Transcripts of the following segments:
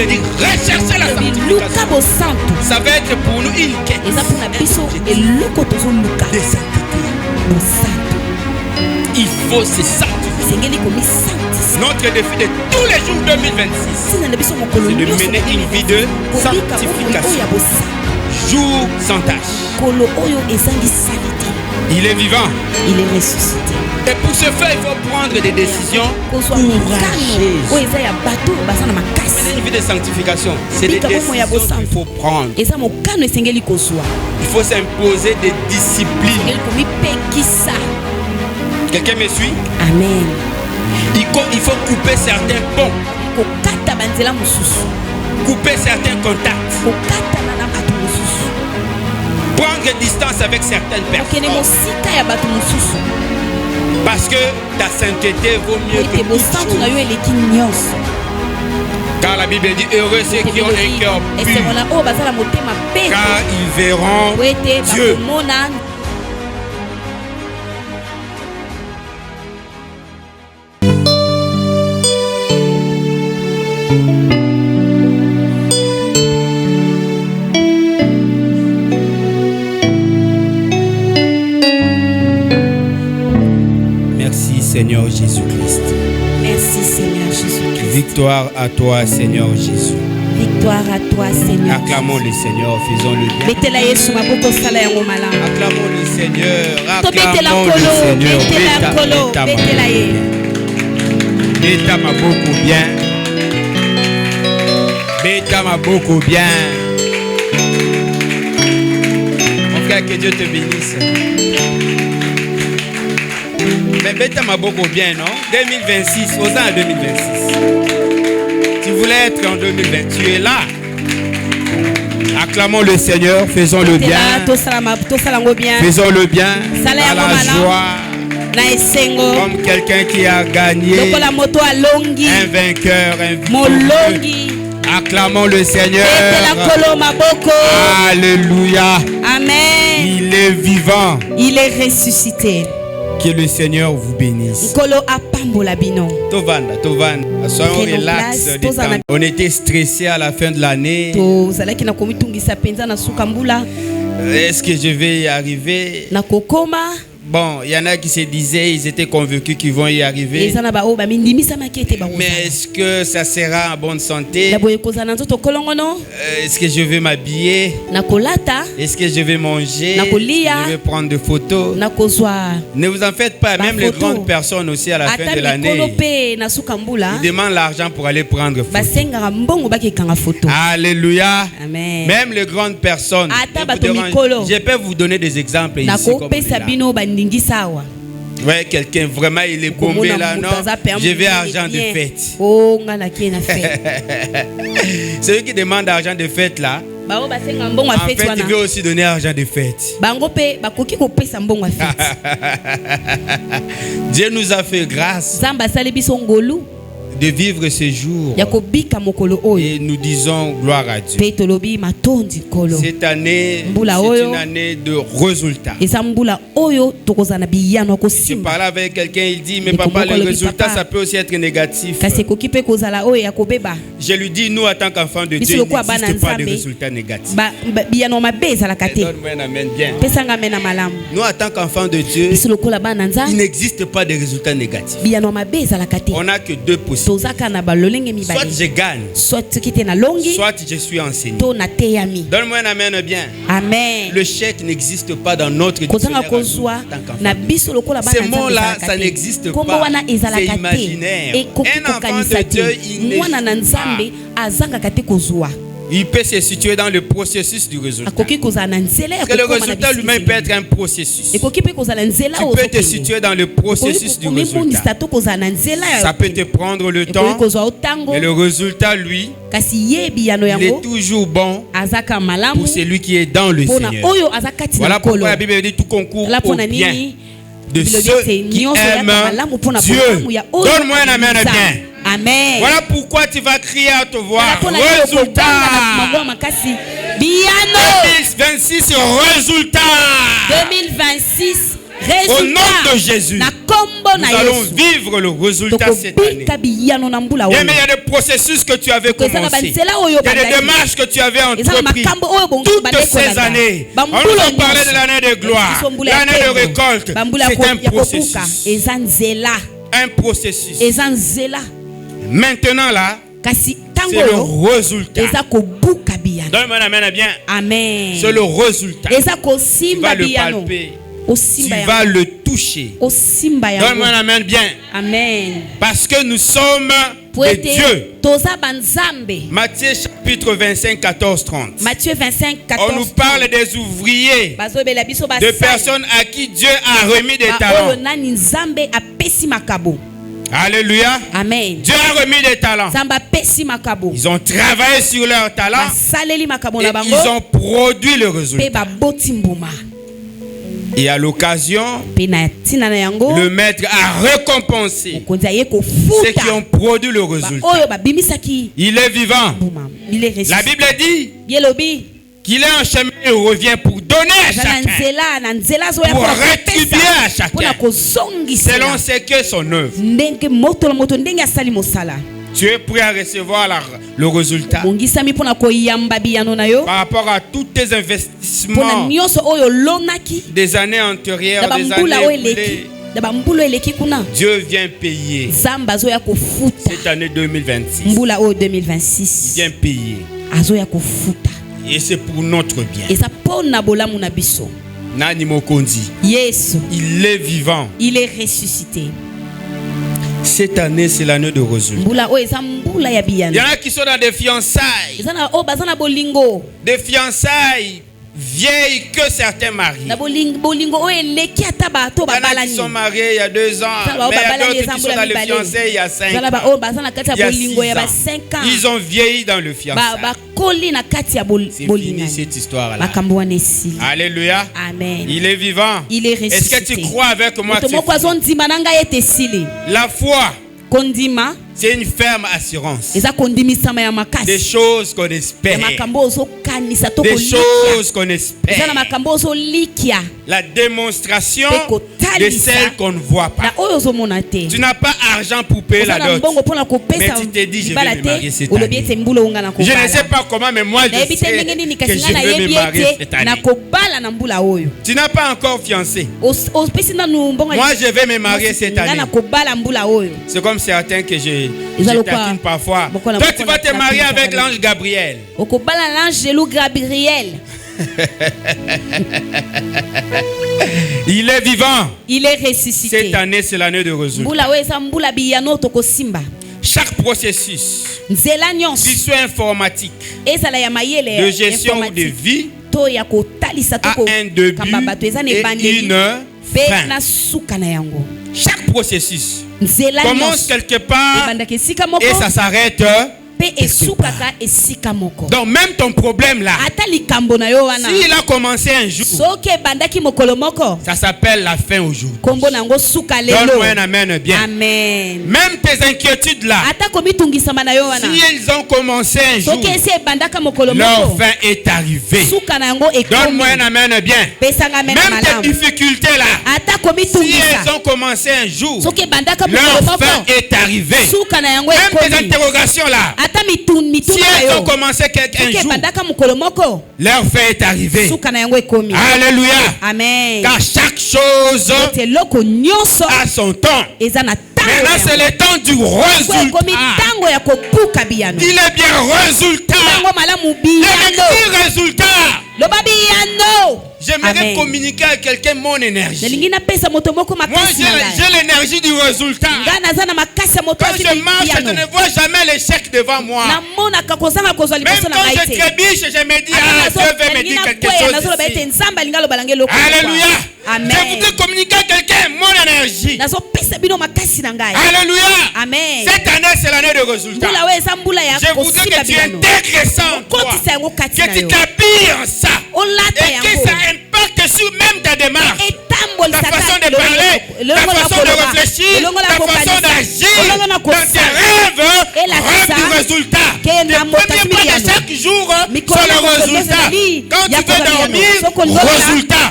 Bible dit rechercher la sanctification. Ça va être pour nous une quête de sainteté. Il faut se sanctifier. Notre défi de tous les jours 2026, c'est de mener une vie de sanctification. Jour sans tâche. Il est vivant. Il est ressuscité. Et pour ce faire, il faut prendre des décisions courageuses. Mener une vie de sanctification, c'est des décisions qu'il faut prendre. Il faut s'imposer des disciplines. Quelqu'un me suit? Amen. Il faut couper certains ponts. Couper certains contacts. Prendre distance avec certaines personnes. Parce que ta sainteté vaut mieux que toute chose. Car la Bible dit heureux ceux qui ont un cœur pur, car ils verront Dieu. Seigneur Jésus-Christ. Merci Seigneur Jésus-Christ. Victoire à toi Seigneur Jésus. Victoire à toi Seigneur. Acclamons le Seigneur, faisons le bien. Acclamons le Seigneur. Acclamons le Seigneur. Beta m'a beaucoup bien. Beta m'a beaucoup bien. Mon frère, que Dieu te bénisse. Mais Beta m'a beaucoup bien, non? 2026, aux ans 2026. Tu voulais être en 2020, tu es là. Acclamons le Seigneur, faisons le bien. Faisons le bien à la joie. Comme quelqu'un qui a gagné, un vainqueur, un victorieux. Acclamons le Seigneur. Alléluia. Amen. Il est vivant. Il est ressuscité. Que le Seigneur vous bénisse. Tovanda. Soyons relax. On était stressés à la fin de l'année. Est-ce que je vais y arriver? Bon, il y en a qui se disaient, ils étaient convaincus qu'ils vont y arriver. Mais est-ce que ça sera en bonne santé? Est-ce que je vais m'habiller? Est-ce que je vais manger? Je vais prendre des photos? Ne vous en faites pas, même les grandes personnes aussi à la fin de l'année, ils demandent l'argent pour aller prendre photo. Alléluia. Amen. Même les grandes personnes. Je peux vous donner des exemples ici comme ouais, quelqu'un vraiment il est bombé là, non? Je veux argent de fête. Celui qui demande argent de fête là, en fait il veut aussi donner argent de fête. Dieu nous a fait grâce de vivre ce jour et nous disons gloire à Dieu. Cette année, c'est une année de résultats. Je parlais avec quelqu'un, il dit mais papa, le résultat ça peut aussi être négatif. Je lui dis nous en tant qu'enfants de Dieu, il n'existe pas de résultats négatifs. Donne-moi un amen bien. Nous en tant qu'enfants de Dieu, il n'existe pas de résultats négatifs. On n'a que deux possibilités. Soit je gagne, soit je suis enseigné. Donne-moi un amen bien. Amen. Le chèque n'existe pas dans notre dictionnaire. Ces mots-là, ça n'existe pas. C'est imaginaire. Un enfant de Dieu, il peut se situer dans le processus du résultat. Parce que le résultat lui-même peut être un processus. Tu peux te situer dans le processus du résultat. Ça peut te prendre le temps. Mais le résultat, lui, il est toujours bon pour celui qui est dans le Seigneur. Voilà pourquoi la Bible dit tout concourt au bien de ceux qui aiment Dieu. Donne-moi un amen bien. Amen. Voilà pourquoi tu vas crier à te voir. Résultat. 2026, résultat. 2026, Au nom de Jésus, nous allons vivre le résultat cette année. Bien, mais il y a des processus que tu avais commencé. Il y a des démarches que tu avais entreprises. Toutes ces années, on nous a parlé de l'année de gloire, l'année de récolte. C'est un processus. Un processus. Maintenant là, c'est le résultat. Donne-moi un amen bien. Amen. C'est le résultat. Tu vas le palper. Tu vas le toucher. Donne-moi un amen bien. Amen. Parce que nous sommes de Dieu. Matthieu chapitre 25, 14, 30. Matthieu 25, 14. On nous parle des ouvriers, de personnes à qui Dieu a remis des talents. Alléluia. Amen. Dieu a remis des talents. Ils ont travaillé sur leurs talents et ils ont produit le résultat. Et à l'occasion, le maître a récompensé ceux qui ont produit le résultat. Il est vivant. La Bible dit qu'il est en chemin et revient pour donner à chacun, pour rétribuer à chacun selon ce que son œuvre. Tu es prêt à recevoir le résultat par rapport à tous tes investissements des années antérieures, des années écoulées. Dieu vient payer cette année 2026. Il vient payer. Et c'est pour notre bien. Nani Mokondi. Il est vivant. Il est ressuscité. Cette année, c'est l'année de résultat. Il y en a qui sont dans des fiançailles. Des fiançailles vieilles que certains marient. Il y en a qui sont mariés il y a 2 ans. Mais il y a d'autres qui sont dans les fiançailles il y a 5 ans. Il y a 6 ans. Ils ont vieilli dans le fiançailles. C'est fini cette histoire-là. Alléluia. Amen. Il est vivant. Il est ressuscité. Est-ce que tu crois avec moi que la foi, c'est une ferme assurance. Des choses qu'on espère. Des choses qu'on espère. La démonstration de celles qu'on ne voit pas. Tu n'as pas argent pour payer la dot. Mais tu te dis, je vais me marier cette année. Je ne sais pas comment, mais moi je sais que je vais me marier cette année. Tu n'as pas encore fiancé. Moi je vais me marier cette année. C'est comme certains que je taquine parfois. Toi tu vas te marier avec l'ange Gabriel. Il est vivant. Il est ressuscité. Cette année, c'est l'année de résultat. Chaque processus, qu'il soit informatique, de gestion ou de vie, a un début et une fin. Chaque processus commence quelque part et ça s'arrête. Donc même ton problème là, s'il a commencé un jour, ça s'appelle la fin aujourd'hui. Donne-moi un amen bien. Amen. Même tes inquiétudes là, si ils ont commencé un jour, leur fin est arrivée. Donne-moi un amen bien. Même tes difficultés là, si elles ont commencé un jour, leur fin est arrivée. Même tes interrogations là, si elles ont commencé un jour, leur fin est arrivée. Alléluia. Amen. Car chaque chose a son temps. Maintenant c'est le temps du résultat. Il est bien résultat. Le résultat. J'aimerais communiquer à quelqu'un mon énergie. Moi j'ai l'énergie du résultat. Quand je marche, je ne vois jamais l'échec devant moi. Même quand je trébuche, je me dis, Dieu veut me dire quelque chose ici. Alléluia. Amen. Je voudrais communiquer à quelqu'un mon énergie. Alléluia. Amen. Cette année, c'est l'année de résultat. Je voudrais que tu intègres ça en toi. Que tu t'habilles en ça. Et que ça impacte sur même ta démarche. Ta façon de parler, ta façon de réfléchir, ta façon d'agir dans tes rêves, du résultat. Les premiers pas de chaque jour sont le résultat. Quand tu veux dormir, résultat.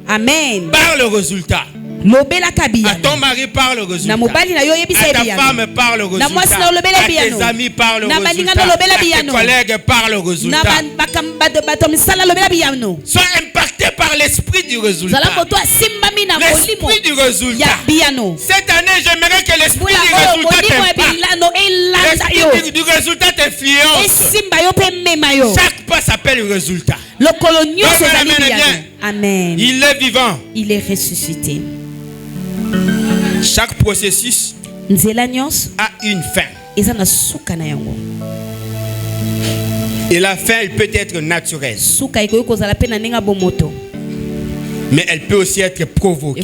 Amen. Par le résultat. À ton mari par le résultat. À ta femme par le résultat. À tes amis par le résultat. À tes collègues par le résultat. Sois impacté par l'esprit du résultat. L'esprit du résultat. Cette année, j'aimerais que l'esprit du résultat t'impacte. L'esprit du résultat t'influence. Chaque pas s'appelle résultat. Amen. Il est vivant. Il est ressuscité. Chaque processus a une fin. Et la fin, elle peut être naturelle. Mais elle peut aussi être provoquée.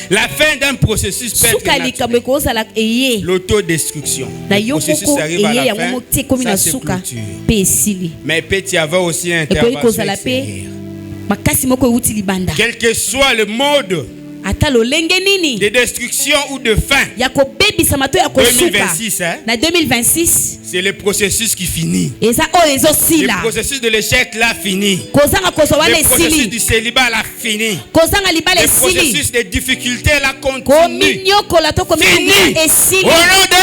La fin d'un processus peut être naturelle. L'autodestruction. Le processus arrive à la fin, ça se clôture. Mais il peut y avoir aussi une intervention extérieure. Quel que soit le mode de destruction ou de fin, 2026, c'est le processus qui finit. Le processus de l'échec l'a fini. Le processus du célibat l'a fini. Le processus des difficultés l'a continué. Fini. Au nom de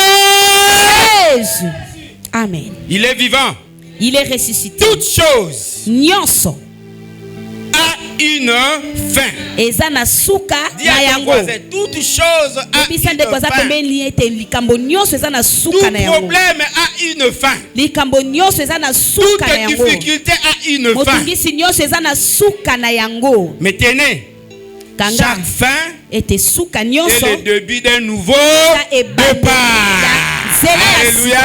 Jésus. Amen. Il est vivant. Il est ressuscité. Toute chose a une fin. Dis à ton voisin, toute chose a une fin. Tout problème a une fin. Toute difficulté a une fin. Mais tenez, chaque fin est le début d'un nouveau départ. Alléluia.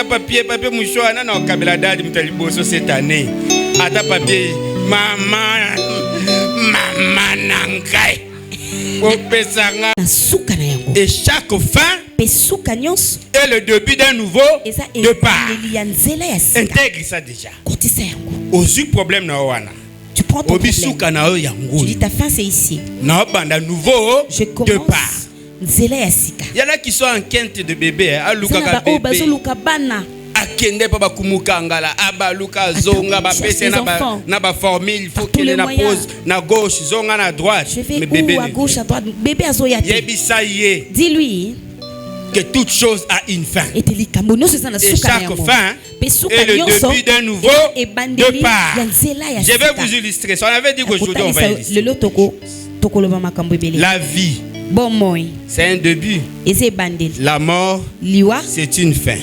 Papier mouchoir na kabela dadi mtaliboso cette année. Ata papier mama nangai. Et chaque fin est le début d'un nouveau départ. Intègre ça déjà. Ozu problème na wana. Tu prends ton problème. Tu dis ta fin c'est ici. Na banda nouveau départ. Il y en a qui sont en quinte de bébé. Akende pa bakumukangala abaluka zonga bapese na ba formule, il faut qu'il na pose na gauche zonga na droite. Mais bébé à gauche à droite, bébé azoya. Dis-lui que toute chose a une fin. Et chaque fin est le début d'un nouveau départ. Je vais vous illustrer. On avait dit qu'aujourd'hui on va illustrer. La vie, c'est un début. La mort, c'est une fin.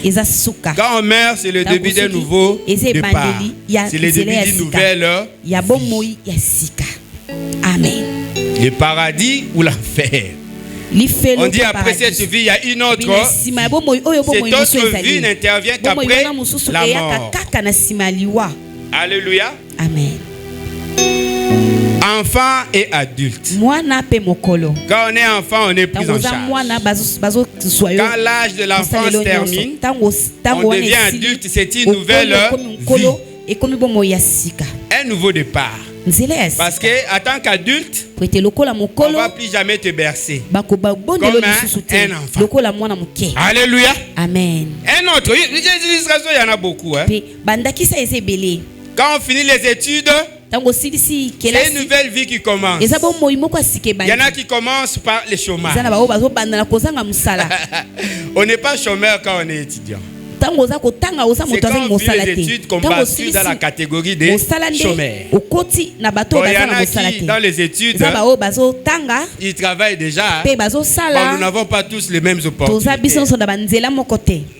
Quand on meurt, c'est le début d'un nouveau départ. C'est le début d'une nouvelle vie. Amen. Le paradis ou l'enfer. On dit après cette vie, il y a une autre. Cette autre vie n'intervient qu'après la mort. Alléluia. Amen. Enfant et adulte. Quand on est enfant, on est pris en charge. Quand l'âge de l'enfance termine, on devient adulte. C'est une nouvelle vie. Un nouveau départ. Parce que en tant qu'adulte, on ne va plus jamais te bercer comme un enfant. Alléluia. Amen. Un autre. Il y en a beaucoup. Quand on finit les études, c'est une nouvelle vie qui commence. Il y en a qui commencent par le chômage. On n'est pas chômeur quand on est étudiant. C'est quand on finit les études qu'on bascule dans la catégorie des chômeurs. Bon, il y en a qui, dans les études, ils travaillent déjà. Bon, nous n'avons pas tous les mêmes opportunités.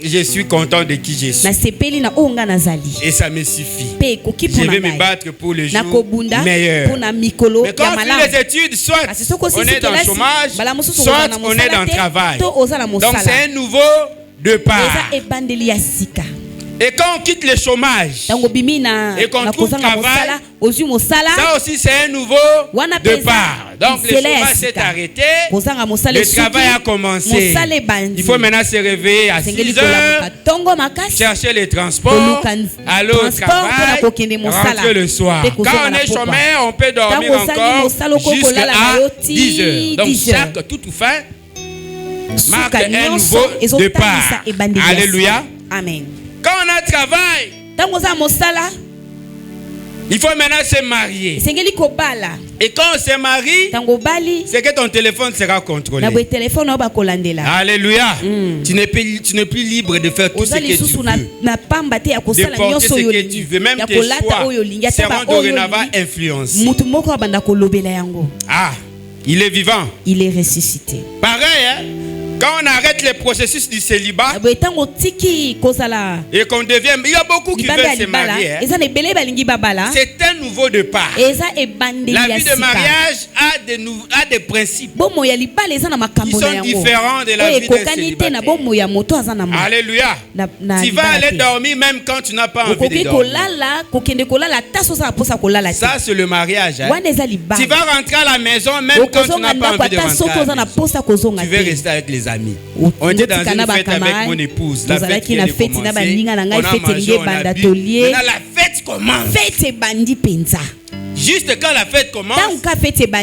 Je suis content de qui je suis. Et ça me suffit. Je vais me battre pour le jour meilleur. Mais quand on finit les études, soit on est dans le chômage, soit on est dans le travail. Donc c'est un nouveau départ. Et quand on quitte le chômage et qu'on trouve travail, ça aussi c'est un nouveau départ. Donc le chômage s'est arrêté, le travail a commencé. Il faut maintenant se réveiller à 6 heures, chercher les transports, aller au travail, rentrer le soir. Quand on est chômeur, on peut dormir encore jusqu'à 10 heures. Donc chaque toute fin marque un nouveau départ. Alléluia. Amen. Quand on a travail, il faut maintenant se marier. Et quand on se marie, c'est que ton téléphone sera contrôlé. Alléluia. Tu n'es plus libre de faire tout ce que tu veux. De porter ce que tu veux. Même tes choix seront dorénavant influencés. Ah, il est vivant. Il est ressuscité. Pareil, hein? Quand on arrête le processus du célibat et qu'on devient, il y a beaucoup qui veulent se marier. Hein? C'est un nouveau départ. La vie de mariage a des principes qui sont différents de la vie de célibataire. Alléluia. Tu vas aller dormir même quand tu n'as pas envie de dormir. Ça c'est le mariage. Hein? Tu vas rentrer à la maison même quand tu n'as pas envie de rentrer. Tu veux rester avec les amis. On était dans une fête avec mon épouse. La fête qui a commencé. On a mangé, on a bu. Maintenant la fête commence. Juste quand la fête commence,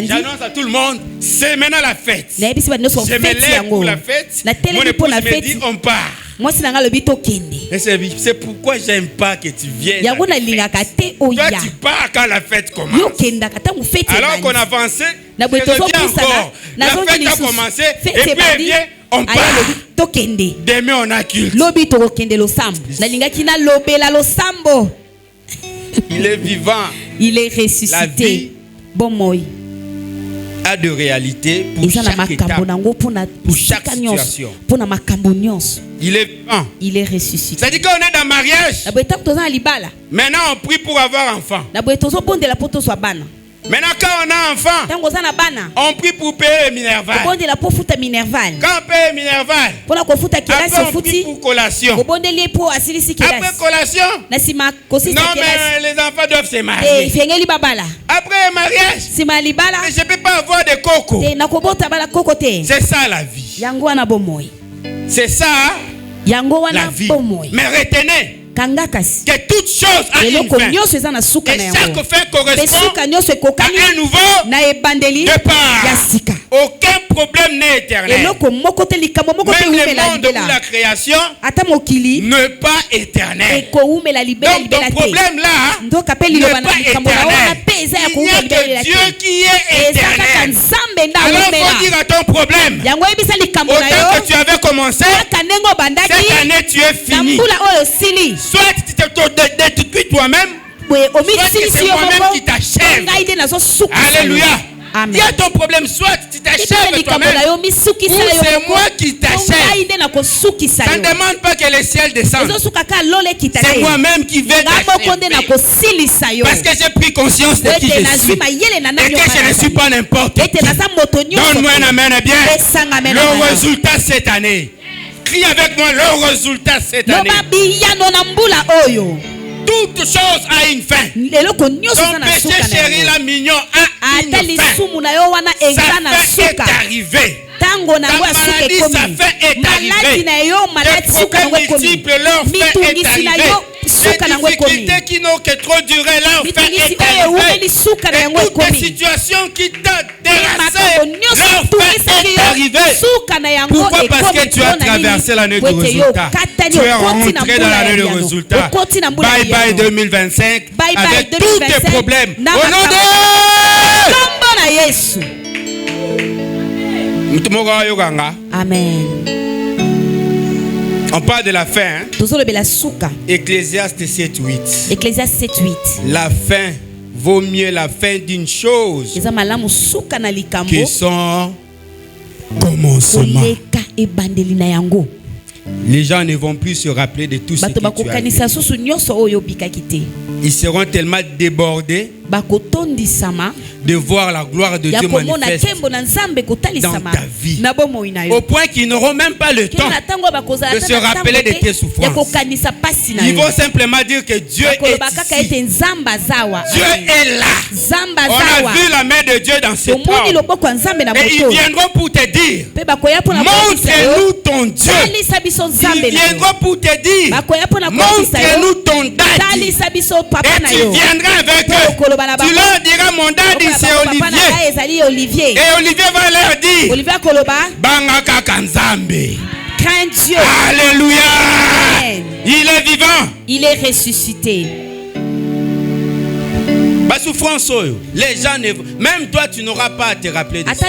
j'annonce à tout le monde, c'est maintenant la fête. Je me lève pour la fête. Mon épouse me dit, on part. C'est pourquoi j'aime pas que tu viennes. Toi tu pars quand la fête commence. Alors qu'on avançait, je reviens encore. La fête a commencé et puis elle vient, on part. Demain on a culte. Il est vivant. Il est ressuscité. La vie a de réalité pour chaque étape, pour chaque situation. Il est vivant. Il est ressuscité. Ça dit qu'on est dans le mariage. Maintenant on prie pour avoir enfant. Maintenant quand on a enfant, on prie pour payer Minerval. Quand on paye Minerval, après on prie pour collation. Après collation, non mais les enfants doivent se marier. Après le mariage, mais je ne peux pas avoir de coco. C'est ça la vie. C'est ça la vie. Mais retenez que toute chose a une fin. Et chaque fin correspond à un nouveau départ. Aucun problème n'est éternel. Même le monde ou la création n'est pas éternel. Donc ton problème là n'est pas éternel. Il n'y a que Dieu qui est éternel. Alors il faut dire à ton problème, autant que tu avais commencé, cette année tu es fini. Soit tu te détruis toi-même, soit que c'est moi-même qui t'achève. Alléluia. Il y a ton problème, soit tu t'achèves toi-même, ou c'est moi qui t'achève. Ça ne demande pas que le ciel descende. C'est moi-même qui vais t'achever. Parce que j'ai pris conscience de qui je suis. Et que je ne suis pas n'importe qui. Donne-moi un amen bien. Le résultat cette année. Crie avec moi le résultat cette année. Toute chose a une fin. Ton péché chéri, la mignon, a une fin. Sa fin est arrivée. Ta maladie, sa fin est arrivée. Les problèmes multiples, leur fin est arrivée. Les difficultés qui n'ont que trop duré, leur fin est arrivée. Et toutes les situations qui t'ont dérassé, leur fin est arrivée. Pourquoi? Parce que tu as traversé l'année du résultat. Tu es rentré dans l'année du résultat. Bye bye 2025 avec tous tes problèmes. Au nom de Jésus. Amen. On parle de la fin. Hein? Ecclésiaste 7:8. Ecclésiaste 7:8. La fin vaut mieux la fin d'une chose que son commencement. Les gens ne vont plus se rappeler de tout ce que tu as fait. Ils seront tellement débordés de voir la gloire de Dieu manifeste dans ta vie, au point qu'ils n'auront même pas le temps de se rappeler de tes souffrances. Ils vont simplement dire que Dieu est ici. Dieu est là. On a vu la main de Dieu dans ce temps. Et ils viendront pour te dire, montre-nous ton Dieu. Ils viendront pour te dire, montre-nous ton daddy. Et tu viendras avec eux. Tu leur diras, mon daddy c'est Olivier. Et Olivier va leur dire, Banga Kaka Nzambe. Crains Dieu. Alléluia. Amen. Il est vivant. Il est ressuscité. Ma souffrance, les gens, même toi, tu n'auras pas à te rappeler de ça.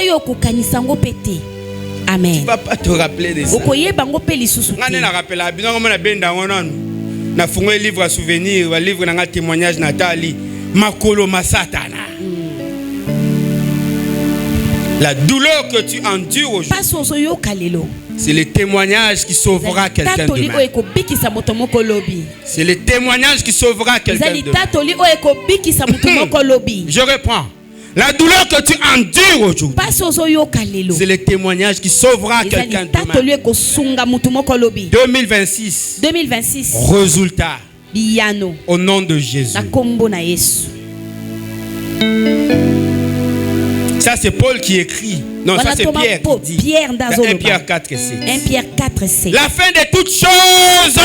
Amen. Tu ne vas pas te rappeler de ça. Je me rappelle, je un livre à souvenir, un livre à témoignage Nathalie, Makolo Masatana. La douleur que tu endures aujourd'hui, c'est le témoignage qui sauvera quelqu'un demain. C'est le témoignage qui sauvera quelqu'un demain. Je reprends. La douleur que tu endures aujourd'hui, c'est le témoignage qui sauvera quelqu'un demain. 2026. Résultat. Au nom de Jésus. Ça c'est Paul qui écrit. Non, ça c'est Pierre qui dit. 1 Pierre 4 et 7. 1 Pierre 4 et 7. La fin de toutes choses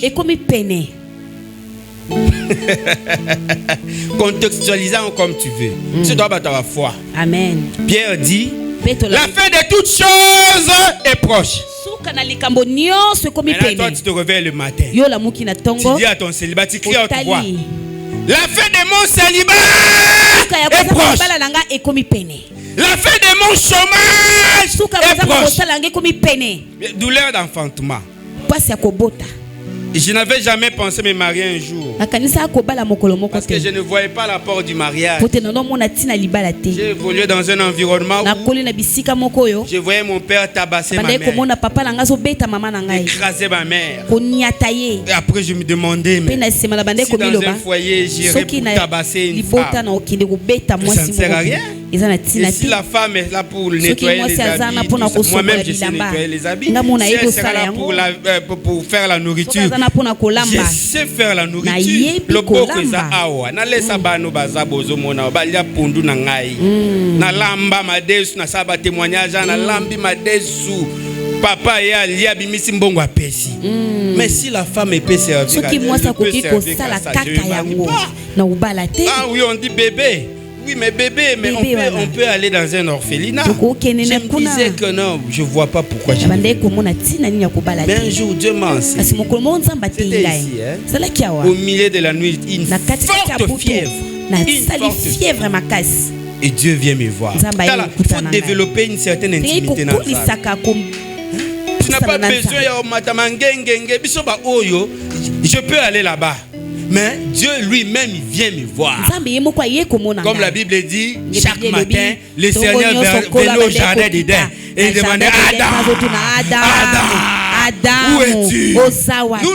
est proche. Contextualisant comme tu veux. Tu dois battre la foi. Amen. Pierre dit, la fin de toutes choses est proche. Maintenant, toi, tu te réveilles le matin. Tu dis à ton célibat, tu cries à haute voix. La fin de mon célibat est proche. La fin de mon chômage est proche. Douleur d'enfantement. Je n'avais jamais pensé me marier un jour. Parce que je ne voyais pas la porte du mariage. J'ai évolué dans un environnement où je voyais mon père tabasser ma mère, écraser ma mère. Et après je me demandais, mais si dans un foyer j'irais pour tabasser une femme, ça ne sert à rien. Et si la femme est là pour nettoyer les habits, moi-même je sais nettoyer les habits. Si elle sera là pour faire la nourriture, je sais faire la nourriture. Le boko eza awa na lesa bano baza bozo mona balia pundu na ngai na lamba madesu na saba témoignage na lambi madesu papa ya lia bimisi mbongo apesi. Mais si la femme peut servir à Dieu, ah oui, on dit bébé. Oui, mais bébé, mais on peut aller dans un orphelinat. Je me disais que non, je ne vois pas pourquoi je mais un jour, Dieu m'a enseigné. C'était ici, hein? Au milieu de la nuit, une forte fièvre. Et Dieu vient me voir. Il faut développer une certaine intimité dans ça. Tu n'as pas besoin je peux aller là-bas. Mais Dieu lui-même vient me voir. Comme la Bible dit, chaque matin, le Seigneur venait au jardin d'Éden et il demandait Adam, où es-tu?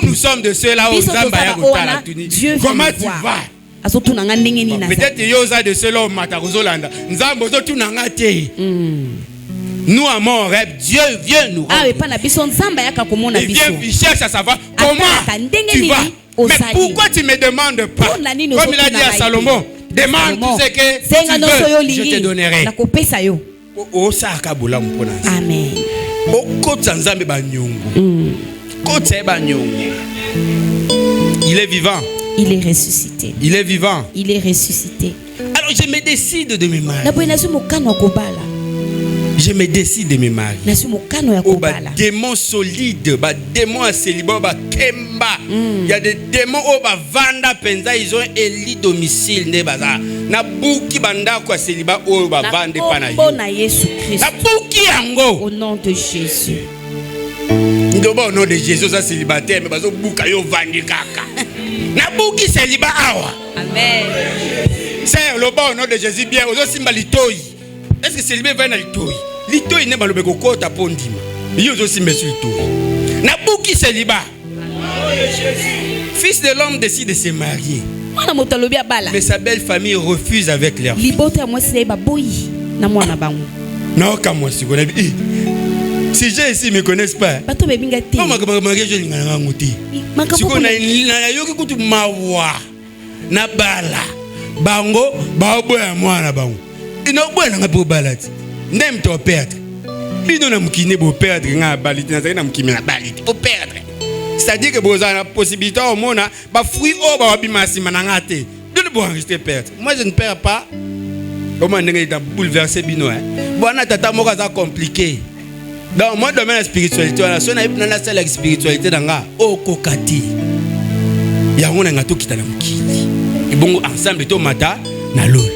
Nous sommes de ceux-là au Zambaya Gotala. Comment tu vas? Peut-être qu'il y a de ceux-là au Matarozolanda. Nous à mon rêve, Dieu vient nous rendre. Il vient, il cherche à savoir comment tu vas. Mais pourquoi tu ne me demandes pas? Comme il a dit à Salomon, demande tout ce que tu veux, je te donnerai. Amen. Il est vivant. Il est ressuscité. Il est vivant. Il est ressuscité. Alors je me décide de me marier. Je me décide de me marier. Démon solide, démon à célibat, kemba. Il y a des démons au vanda penza, ils ont éli domicile ne baza. Na buki banda kwa célibat au vande pana. Na buki yango. Au nom de Jésus. Au nom de Jésus, ça célibataire, mais bazo buka yo vandi kaka. Na buki célibat awa. Amen. C'est le bon nom de Jésus bien. Ozo simba litoi. Est-ce que célibat va na litoi? Litoi ne balobé kokota pondima. Yo ozo simba litoi. Na buki célibat. Fils de l'homme décide de se marier. Mais sa belle famille refuse avec leur fille. Non, comme moi, si j'ai ici, ils ne me connaissent pas. Si on a une mawa, na bala, bango, baobo ya mwana bango. Ino bwana ngapo balati. Nem to perdre. Bino na mukine bo perdre nga baliti na na mukime na baliti. Bo perdre. C'est-à-dire que vous avez la possibilité au monde, bah fruit au bas bimasi manangate. De le boire rester perdre. Moi je ne perds pas. Comment on est bouleversé bino hein. Bon tata moka ça compliqué. Dans moi domaine la spiritualité, on a son na la salle spiritualité danga okokati. Ya ngona ngato kitana mukili. Et bon ensemble to mata na lola.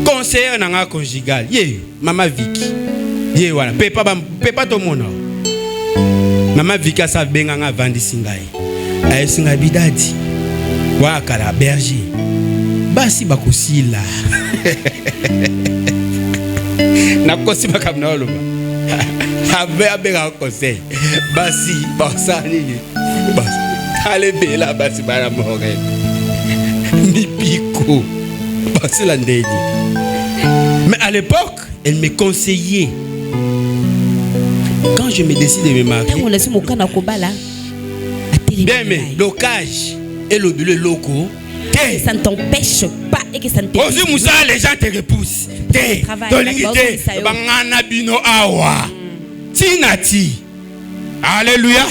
Conseiller nanga conjugal. Ye mama Vicky. Ye wala pepa to mona. Mama Vicky sa benga nga vandi singai. Ay singa bidadi. Wa kala berger. Basi bakosila. Na kosi bakamna oloba. Abega conseil. Basi basani. Basi. Allez bela basi bara more. Mipiko. Basi la ndedi. Mais à l'époque, elle me conseillait. Quand je me décide de me marier. Bien mais locage et le bullet loco. Ça ne t'empêche pas et que ça ne t'empêche pas. Moussa, les gens te repoussent. Tinati. Alléluia.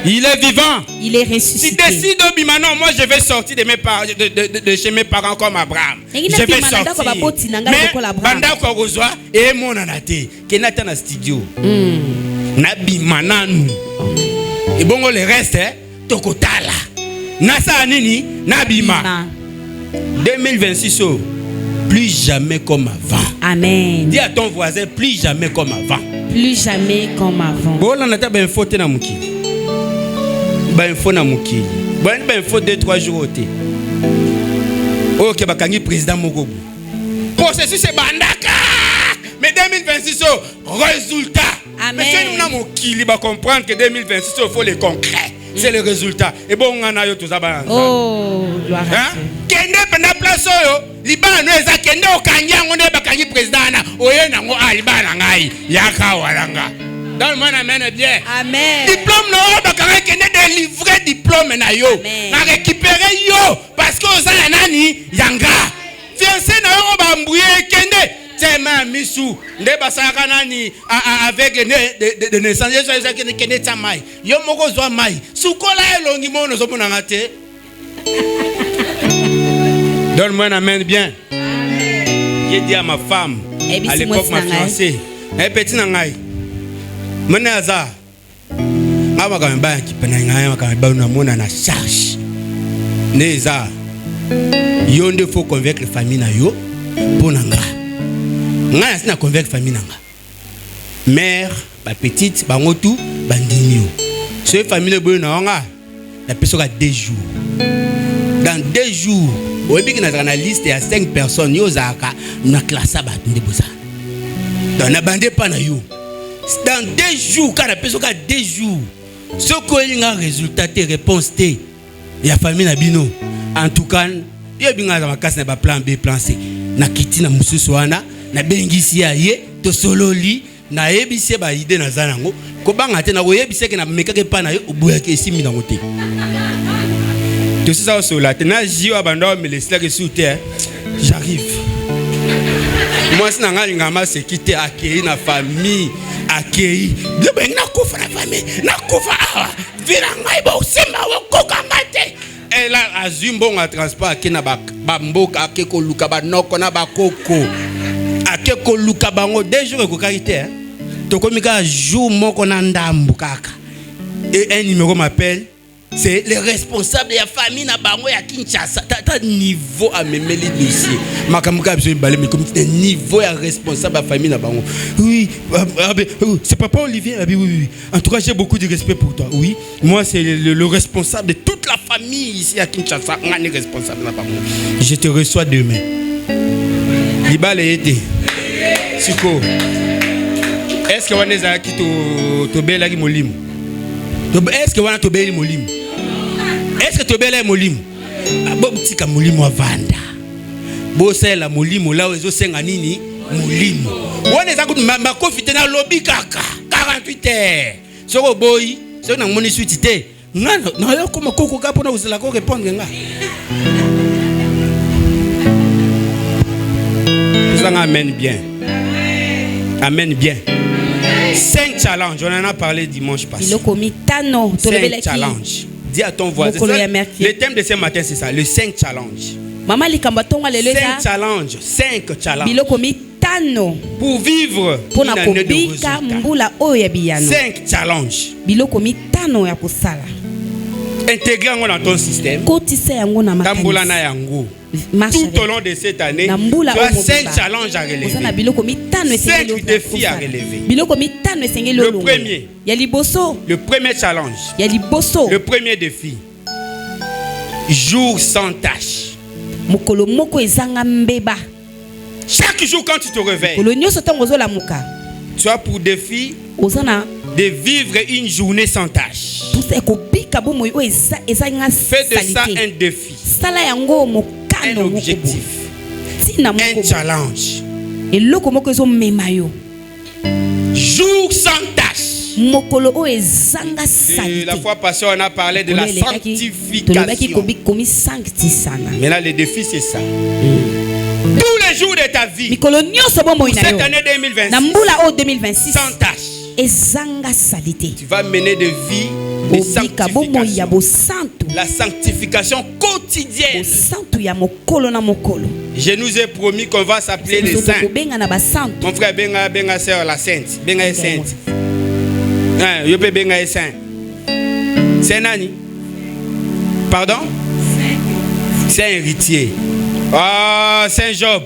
Il est vivant. Il est ressuscité. Si décide maintenant, moi je vais sortir de mes parents, de chez mes parents comme Abraham. Je vais sortir. Mais banda ko kozwa et mon anate. Kenata na studio. Nabi mananu. Et bon le reste tokotala. Nasa nini nabima. 2026 plus jamais comme avant. Amen. Dis à ton voisin plus jamais comme avant. Plus jamais comme avant. Bon on a ben faute na mukili. Ben faut na mukili. Ben faut 2-3 jours oté. OK bakangi président Mogobu. Processus c'est bandaka. Mais 2026 résultat. Amen. Mais c'est nous na mukili ba comprendre que 2026 il faut les concrets. C'est le résultat. Et bon on a yo tout ça ba. Oh, gloire à Dieu. Kende pena place yo, libano eza kende okanyango ne bakangi président na oye nango alibana ngai yaka walanga. Dans le monde amen bien. Amen. Diplôme no bakanga kende délivrer diplôme na yo. Na récupérer yo parce que oza nani yanga. Fiancé na yo ba mbouye kende tema misu nde basaka nani avec de naissance yo kende tamai. Yo moko zwa mai. Sukola elongi mono zo mona ngate. Donne-moi un amen bien. J'ai dit à ma femme, à l'époque ma fiancée, un petit nangai. Menaza. Ava quand même pas qui peine nangai, quand même pas une amona na charge. Neza. Yonde faut convaincre la famille na yo pour nanga. Nanga sina convaincre famille nanga. Mère, ma petite, ba ngotu, bandinio. Ce famille le bon nanga. La personne a 2 jours. Dans 2 jours. Au début, dans la liste, il y a 5 personnes. Yo zaka na classe ba tunde boza. Dans na bande pas na yo. Dans 2 jours, quand la personne a 2 jours, ce qu'on a résultat te réponse te. Ya famille na bino. En tout cas, yo binga za makasi na ba plan B, plan C. Na kiti na mususu wana, na bengisi ya ye, to sololi, na yebise ba ide na zanango. Ko banga te na ko yebise ke na mekake pa na yo obuya ke simi na ngote. Tout ça au sol là, tena jio abandon me laisser que sous terre. J'arrive. Moi c'est nanga ngama se quitter accueillir na famille, accueillir. De ben na kufa na famille, na kufa awa. Vina ngai ba usema wo kokamate. Et là azumbo nga transport ke na ba mboka akeko luka ba noko na ba koko. Akeko luka bango 2 jours ko karité. To komika jour moko na ndambu kaka. Et un numéro m'appelle. C'est le responsable de la famille na bango ya Kinshasa. T'as niveau à me mêler dossier. Makamuka besoin de balai mais comme tu niveau ya responsable de la famille na bango. Oui, c'est papa Olivier. Oui. En tout cas, j'ai beaucoup de respect pour toi. Oui, moi c'est le responsable de toute la famille ici à Kinshasa. On est responsable na bango. Je te reçois demain. Libale été. Siko. Est-ce que on est à qui to bela ki molimo? Est-ce que on a to bela molimo? Est-ce que tu es belle molimo? Bon petit ka molimo avanda. Bo c'est la molimo là ozo senga nini molimo. Wone za kutu mamba kofite na lobby kaka 48 heures. Soko boy, so na moni suite te. Ngana na yo koma koko ka pona uzela ko répondre nga. Ça amène bien. Amen bien. 5 challenges, on en a parlé dimanche passé. 5 challenges. Dis à ton voisin. Le thème de ce matin, c'est ça, le 5 challenges. 5 challenges. 5 challenges. pour vivre une année de résultats. 5 challenges. Intégrer dans ton système. Tambolana yango. Tout au long de cette année, tu as 5 challenges à relever. 5 défis à relever. Le premier challenge. Le premier défi. Jour sans tâche. Chaque jour quand tu te réveilles, tu as pour défi de vivre une journée sans tâche. Fais de ça un défi, un objectif, un challenge. Jour sans tâche. La fois passée, on a parlé de la sanctification. Mais là, le défi, c'est ça. Tous les jours de ta vie, pour cette année 2026, sans tâche, tu vas mener de vie de sanctification. La sanctification quotidienne. Je nous ai promis qu'on va s'appeler les saints. Mon frère Benga sœur la sainte. Benga est sainte. Benga est saint. C'est nani? Pardon? Saint héritier. Ah, Saint Job.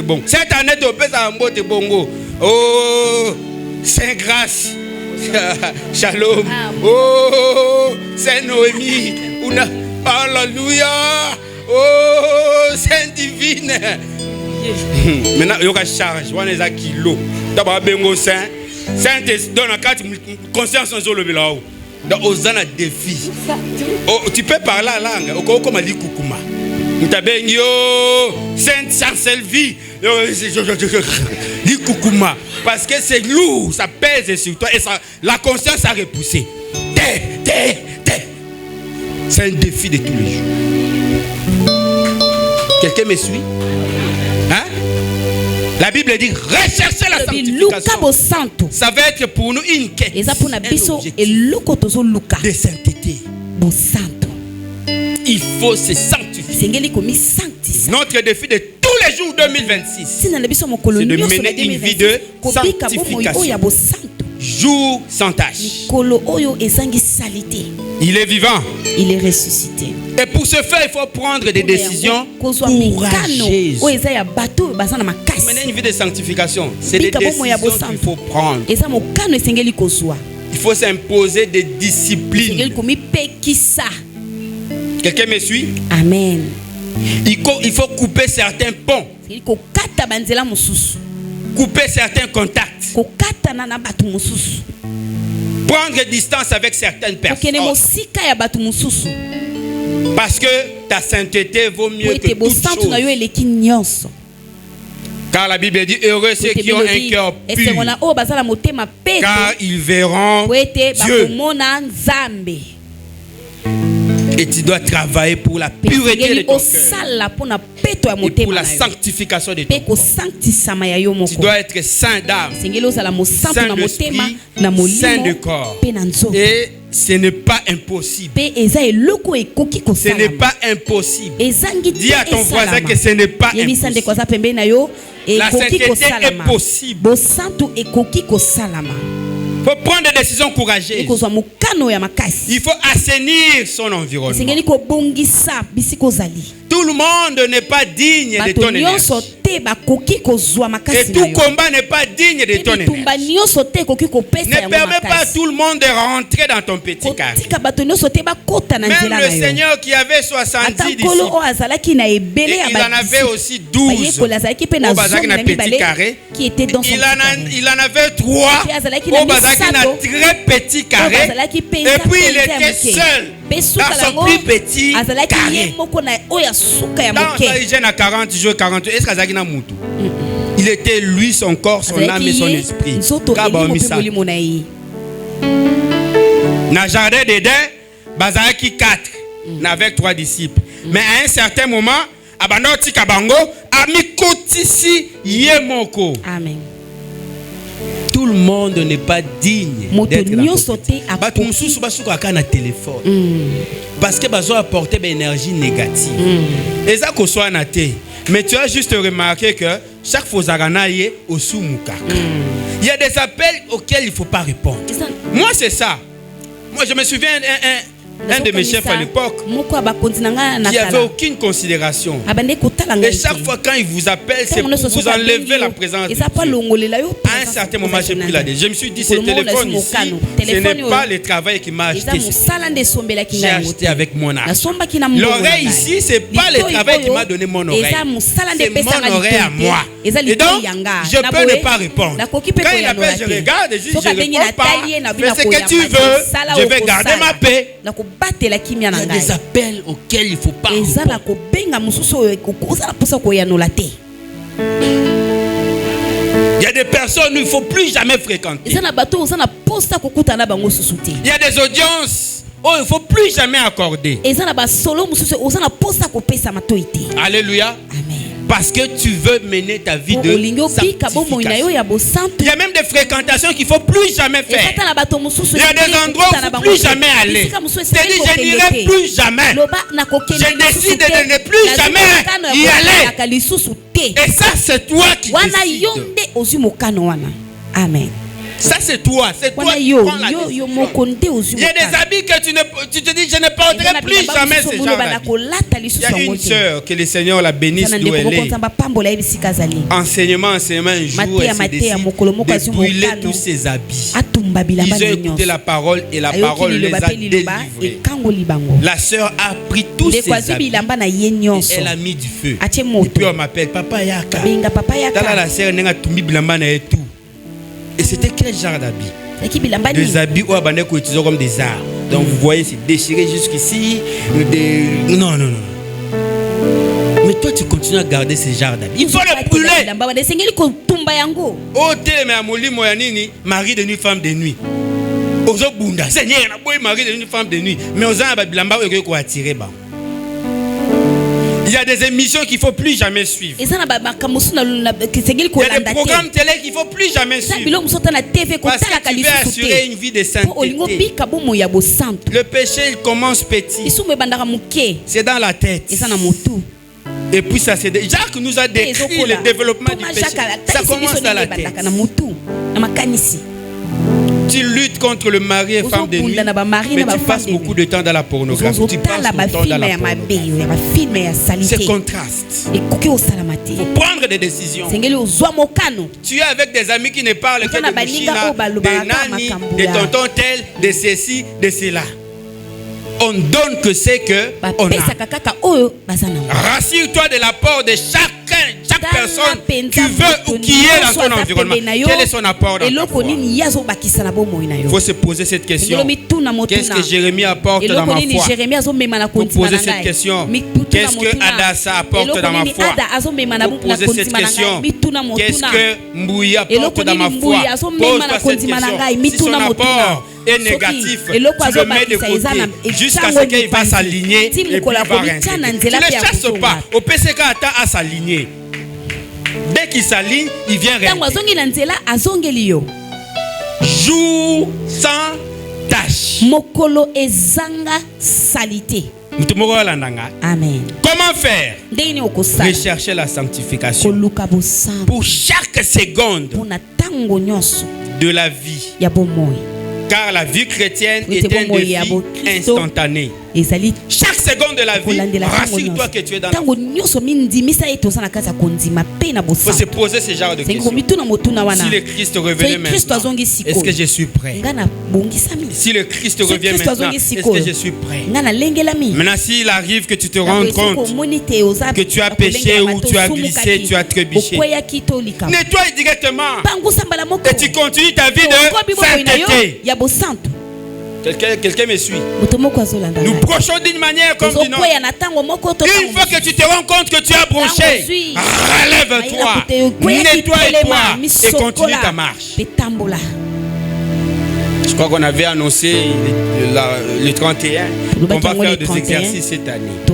Bon. Cette année, tu peux faire bongo. Oh, Saint Grâce. Shalom. Oh, Saint Noémie. Alléluia. Oh, Saint Divine. Maintenant, il y a une charge. On est à kilo. D'abord, bengo Saint. Saint donne la carte conscience en zolo belao. Donc, aux un défi. Oh, tu peux parler la langue. Au comme dit Kukuma. Mutabengyo, Sainte Chancelvie, dit Kukuma. Parce que c'est lourd, ça pèse sur toi et ça, la conscience a repoussé. C'est un défi de tous les jours. Quelqu'un me suit? Hein? La Bible dit rechercher la sanctification. Ça va être pour nous une quête, un objectif de sainteté. Il faut se sanctifier. Notre défi de tous les jours 2026, c'est de mener une vie de sanctification. Jour sans tâche. Il est vivant. Il est ressuscité. Et pour ce faire, il faut prendre des décisions courageuses. Mener une vie de sanctification, c'est des décisions qu'il faut prendre. Il faut s'imposer des disciplines. Quelqu'un me suit? Amen. Il faut couper certains ponts. Couper certains contacts. Prendre distance avec certaines personnes. Parce que ta sainteté vaut mieux que toute chose. Car la Bible dit heureux ceux qui ont un cœur pur, car ils verront Dieu. Et tu dois travailler pour la pureté de ton cœur et pour la sanctification de ton corps. Tu dois être saint d'âme, saint d'esprit, saint de corps. Et ce n'est pas impossible. Ce n'est pas impossible. Dis à ton voisin que ce n'est pas impossible. La sainteté est possible. Il faut prendre des décisions courageuses. Il faut assainir son environnement. Tout le monde n'est pas digne de ton énergie. Et tout combat n'est pas digne de ton énergie. Ne permets pas à tout le monde de rentrer dans ton petit carré. Même le Seigneur qui avait 70 disciples, il en avait aussi 12 au petit carré. Il en avait 3 au très petit carré. Et puis il était seul dans son plus petit carré. Dans l'hygiène à 40 jours, 40 est-ce qu'il il était lui, son corps, son âme et son esprit. Dans le jardin d'Éden, Bazaki 4 avec 3 disciples. Mais à un certain moment, Abanoti Kabango, Amikotisi Yemoko. Amen. Tout Tout le monde n'est pas digne d'être dans la téléphone. Parce que ils ont apporté une énergie négative. Et ça qu'on soit naté. Mais tu as juste remarqué que chaque fois que au soumukaka. Il y a des appels auxquels il ne faut pas répondre. Moi, c'est ça. Moi, je me souviens un de mes chefs à l'époque qui n'avait aucune considération. Et chaque fois quand il vous appelle, c'est pour vous enlever la présence de Dieu. À un certain moment, j'ai pris la décision. Je me suis dit, ce téléphone ici, ce n'est pas le travail qui m'a acheté. J'ai acheté avec mon argent. L'oreille ici, ce n'est pas le travail qui m'a donné mon oreille. C'est mon oreille à moi. Et donc, je peux ne pas répondre. Quand il appelle, je regarde et je ne réponds pas. Mais ce que tu veux, je vais garder ma paix. Il y a des appels auxquels il ne faut pas répondre. Il y a des personnes où il ne faut plus jamais fréquenter. Il y a des audiences où il ne faut plus jamais accorder. Alléluia. Parce que tu veux mener ta vie de sanctification. Il y a même des fréquentations qu'il ne faut plus jamais faire. Il y a des endroits où il ne faut plus jamais aller. C'est-à-dire, je n'irai plus jamais. Je décide de ne plus jamais y aller. Et ça, c'est toi qui décides. Amen. Ça c'est toi qui prends la décision. Il y a des habits que tu te dis je ne porterai plus jamais ces gens d'habits. Il y a une sœur que le Seigneur la bénisse d'où elle est. Enseignement un jour elle s'est décidé de brûler tous ses habits. Ils ont écouté la parole et la parole les a délivrés. La sœur a pris tous ses habits et elle a mis du feu. Et puis on m'appelle Papa Yaka. Dans la sœur n'a tout mis bilamba et tout. Et c'était quel genre d'habits? Des habits où on utilisait comme des armes. Donc vous voyez, c'est déchiré jusqu'ici. Non. Mais toi, tu continues à garder ce genre d'habits. Il faut le brûler. Oh, t'es mari de nuit, femme de nuit. Ozo bunda. Seigneur, mari de nuit, femme de nuit. Mais aux ans, il faut attirer. Il y a des émissions qu'il ne faut plus jamais suivre. Il y a des programmes télé qu'il ne faut plus jamais suivre. Parce que tu veux assurer une vie de sainteté. Le péché, il commence petit. C'est dans la tête. Et puis ça, c'est Jacques nous a décrit le développement du péché. Ça commence dans la tête. Tu luttes contre le mari et femme de nuit, mais tu passes beaucoup de temps dans la pornographie. Tu passes beaucoup de temps dans la pornographie. C'est contraste. Il faut prendre des décisions. Tu es avec des amis qui ne parlent que de Michina, de Nani, de tonton tel, de ceci, de cela. On donne que c'est que on a. Rassure-toi de l'apport de chaque personne tu veux ou qui est dans ton environnement. Quel est son apport dans ta foi? Il faut se poser cette question. Qu'est-ce que Jérémie apporte dans ma foi? Il faut poser cette question. Qu'est-ce que Adassa apporte dans ma foi? Il faut poser cette question. Qu'est-ce que Mbouya apporte dans ma foi? Pose-toi cette question. Si son apport est négatif, tu le mets de côté jusqu'à ce qu'il va s'aligner et puis il va rentrer. Tu ne le chasses pas. Au PCK attend à s'aligner. Dès qu'il s'aligne, il vient rentrer. Jour sans tâche. Mokolo ezanga salité. Amen. Comment faire? Rechercher la sanctification pour chaque seconde de la vie. Car la vie chrétienne est une vie instantanée. Chaque seconde de la vie, rassure-toi que tu es dans la foi. Il faut se poser ce genre de questions. Si le Christ revenait maintenant, est-ce que je suis prêt? Si le Christ revient maintenant, est-ce que je suis prêt? Maintenant, s'il arrive que tu te rends compte que tu as péché ou tu as glissé, tu as trébuché, nettoie directement et tu continues ta vie de sainteté. Quelqu'un me suit. Nous brochons d'une manière comme d'une autre. Une fois que tu te rends compte que tu as broché, relève-toi, nettoie-toi et continue ta marche. Je crois qu'on avait annoncé le 31 qu'on va faire des exercices cette année. Tu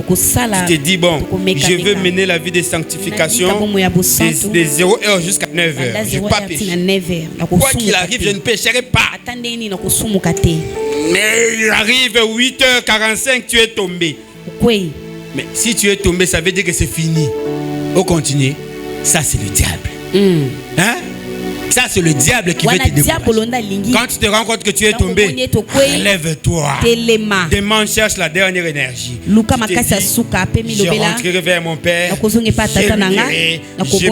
t'es dit, bon, je veux mener la vie de sanctification de 0h jusqu'à 9h. Je ne vais pas pécher. Quoi qu'il arrive, je ne pécherai pas. Mais il arrive 8h45, tu es tombé. Mais si tu es tombé, ça veut dire que c'est fini. On continue. Ça, c'est le diable. Hein? Ça, c'est le diable qui veut te décourager. Quand tu te rends compte que tu es tombé, lève-toi. Demande, cherche la dernière énergie. Je rentrerai vers mon Père. Je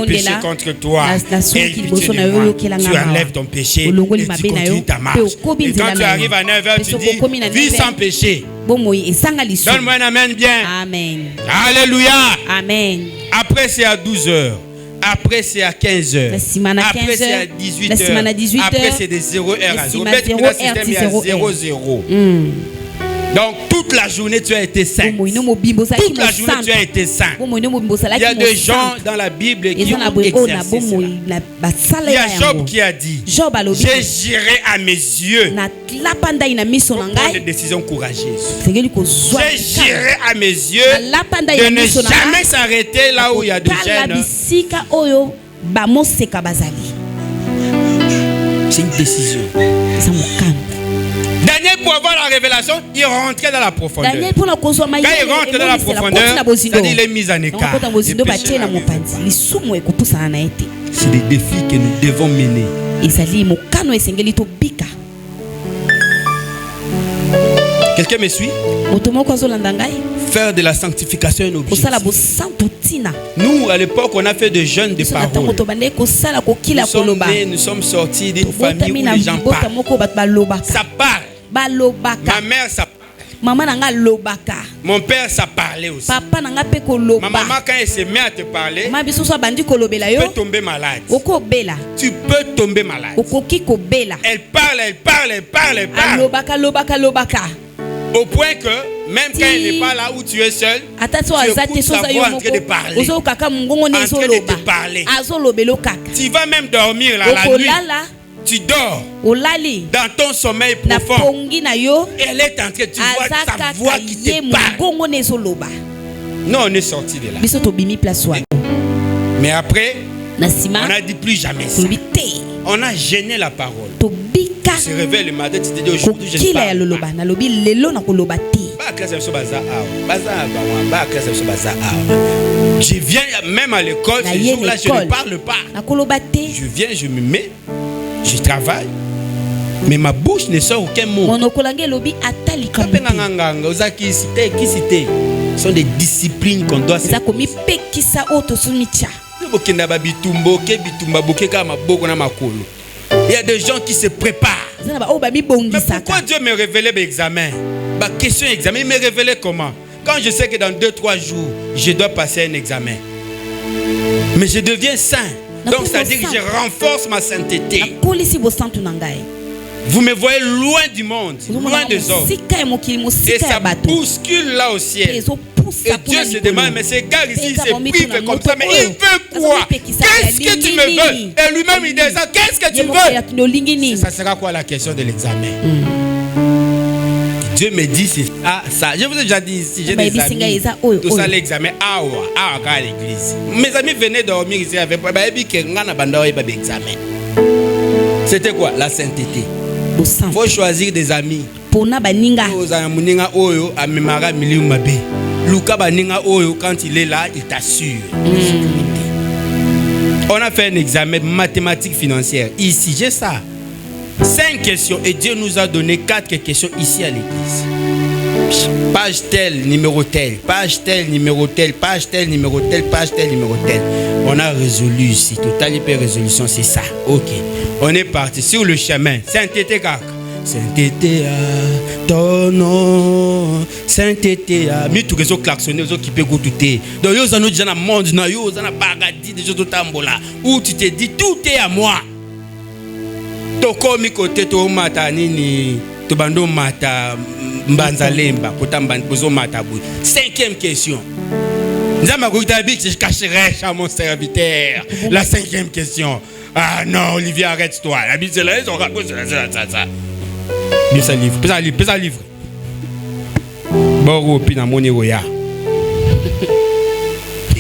péché contre toi. Et tu enlèves ton péché et tu continues ta marche. Et quand tu arrives à 9h, tu dis, vis sans péché. Donne-moi un amen bien. Amen. Alléluia. Amen. Après, c'est à 12h. Après, c'est à 15h. Après, c'est à 18h. Après, c'est de 0h à 0. Il y a 0-0. Donc, toute la journée, tu as été saint. Toute la journée, tu as été saint. Il y a des gens dans la Bible qui ont exercé cela. Il y a Job qui a dit, je j'irai à mes yeux pour prendre des décisions courageuses. Je j'irai à mes yeux de ne jamais s'arrêter là où il y a des jeunes. C'est une décision. Daniel, pour avoir la révélation, il rentrait dans la profondeur. Quand il rentre dans la profondeur, c'est-à-dire il est mis en écart. C'est des défis que nous devons mener. Quelqu'un me suit? Faire de la sanctification un objectif. Nous, à l'époque, on a fait des jeûnes de parole. Nous sommes sortis d'une famille où les gens parlent. Ça parle. Ma mère, ça parle. Mon père, ça parlait aussi. Ma maman, quand elle se met à te parler, tu peux tomber malade. Tu peux tomber malade. Elle parle. Au point que, même quand elle n'est pas là où tu es seul, tu écoutes sa voix en train de parler. En train de te parler. Tu vas même dormir là, la nuit. Tu dors dans ton sommeil profond. Elle est en train, tu vois sa voix qui te parle. Non, on est sorti de là. Mais après, on a dit plus jamais ça. On a gêné la parole. Tu se réveilles le matin, tu te dis aujourd'hui je ne parle pas. Je viens même à l'école, ce jour-là je ne parle pas. Je viens, je me mets. Je travaille, mais ma bouche ne sort aucun mot. Ce sont des disciplines qu'on doit se. Il y a des gens qui se préparent. Mais pourquoi Dieu me révélait mes examens? Question examen, il me révélait comment? Quand je sais que dans 2-3 jours, je dois passer un examen. Mais je deviens saint. Donc, c'est-à-dire que je renforce ma sainteté. Vous me voyez loin du monde, loin des hommes. Et ça bouscule là au ciel. Et Dieu se demande, mais ces gars ici se privent comme ça. Mais il veut quoi? Qu'est-ce que tu me veux? Et lui-même il dit ça. Qu'est-ce que tu veux? Ça sera quoi la question de l'examen? Dieu me dit c'est ça. Je vous ai déjà dit ici, j'ai des amis. Tout ça l'examen à l'église. Mes amis venaient dormir ici avec moi. C'était quoi? La sainteté. Il faut choisir des amis. Quand il est là, il t'assure. On a fait un examen de mathématiques financières. Ici, j'ai ça. 5 questions et Dieu nous a donné 4 questions ici à l'église. Page telle, numéro tel, page telle, numéro tel, page telle, numéro tel, page telle, numéro tel. On a résolu ici. Total hyper résolution, c'est ça. Ok. On est parti sur le chemin. Sainteté, car. Sainteté, ton nom. Sainteté, mais tout les autres klaxonnés, les autres qui peuvent goûter. Donc, ils ont déjà dans le monde, ils ont un paradis, des choses de tambola. Où tu te dis, tout est à moi. Toko mi kote to mata nini to bando mata mbanzalemba kota mbanzo mata bou. 5e question. Nzamba koutabi je cacherai à mon serviteur. La 5e question. Ah non, Olivier, arrête-toi. La Bible c'est là, ils ont raconté ça. Pesa livre. Boro pina moni roya.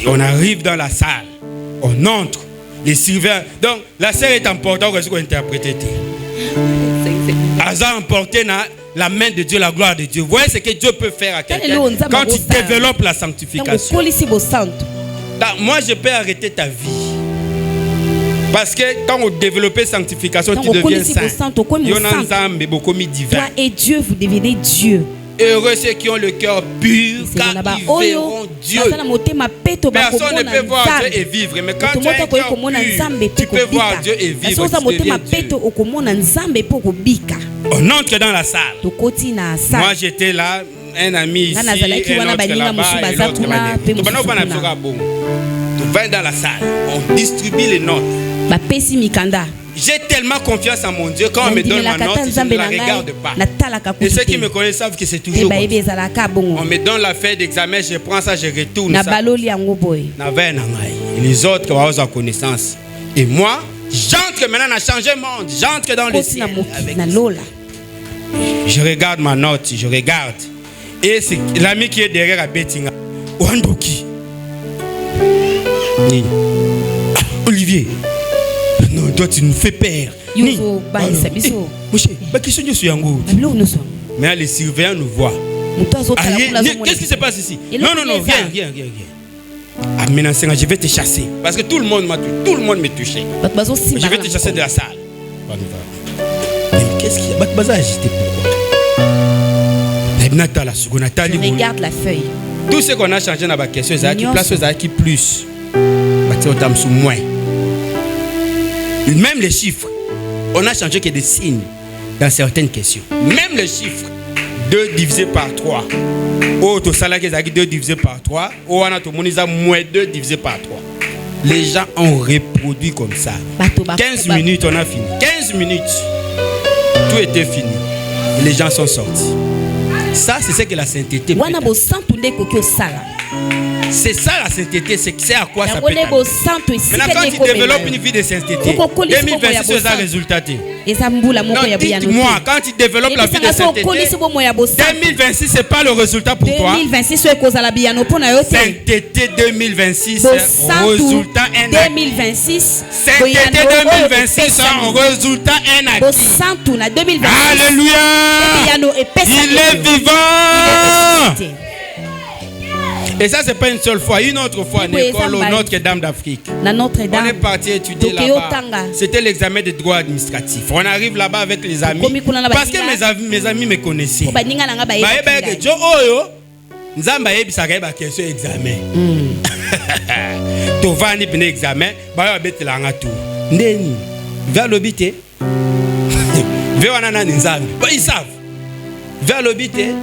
On arrive dans la salle. On entre. Les surveillants. Donc, la sœur est importante pour interpréter. Asa emporté dans la main de Dieu, la gloire de Dieu. Vous voyez ce que Dieu peut faire à quelqu'un quand tu développes la sanctification. Moi, je peux arrêter ta vie. Parce que quand on développe la sanctification, tu deviens saint. Toi et Dieu, vous devenez Dieu. Heureux ceux qui ont le cœur pur, car ils verront Dieu. Personne ne peut voir Dieu et vivre. Mais quand tu as un cœur pur, tu peux voir Dieu et vivre. On entre dans la salle. Moi j'étais là, un ami ici, un autre là-bas, et l'autre là-bas. Tu vas dans la salle, on distribue les notes. J'ai tellement confiance en mon Dieu, quand on me donne ma note, je ne la regarde pas. Et ceux qui me connaissent savent que c'est toujours comme ça. On me donne la feuille d'examen, je prends ça, je retourne ça. Et les autres qui ont connaissance. Et moi, j'entre maintenant dans le changement, j'entre dans le ciel. Je regarde ma note, je regarde. Et c'est l'ami qui est derrière à Bettinga. Wandoki. Olivier. Non, toi tu nous fais peur. Mais les surveillants nous voient. Qu'est-ce qui se passe ici? Non, rien. Ah, maintenant, je vais te chasser. Parce que tout le monde m'a touché. Tout le monde m'a touché. Je vais te chasser de la salle. Qu'est-ce qu'il y a? Bakbaza agité pourquoi? Je regarde la feuille. Tout ce qu'on a changé dans la question, c'est qui place qui plus. Moins. Même les chiffres, on a changé que des signes dans certaines questions. Même les chiffres, 2 divisé par 3. Oh, tout ça là, 2 divisé par 3. Oh, on a tout le monde, moins 2 divisé par 3. Les gens ont reproduit comme ça. 15 minutes, on a fini. 15 minutes, tout était fini. Et les gens sont sortis. Ça, c'est ce que la sainteté peut faire. C'est ça la sainteté, c'est à quoi ça peut être. Maintenant, quand tu développes une vie de sainteté, 2026, c'est ça le résultat. Non, dites-moi, quand tu développes la vie de sainteté, 2026, ce n'est pas le résultat pour toi. Sainteté 2026, résultat un acquis. Sainteté 2026, résultat un acquis. Alléluia! Il est vivant! Et ça, c'est pas une seule fois. Une autre fois, Notre-Dame d'Afrique. On est parti étudier là-bas. C'était l'examen de droit administratif. On arrive là-bas avec les amis. Parce que mes amis me connaissaient. Nzamba yebisaka yeba question examen. Tovani pene examen, ba betela ngatu. Ndeni, vers l'obité. Vers wana nzambe. Ils savent. Vers l'obité.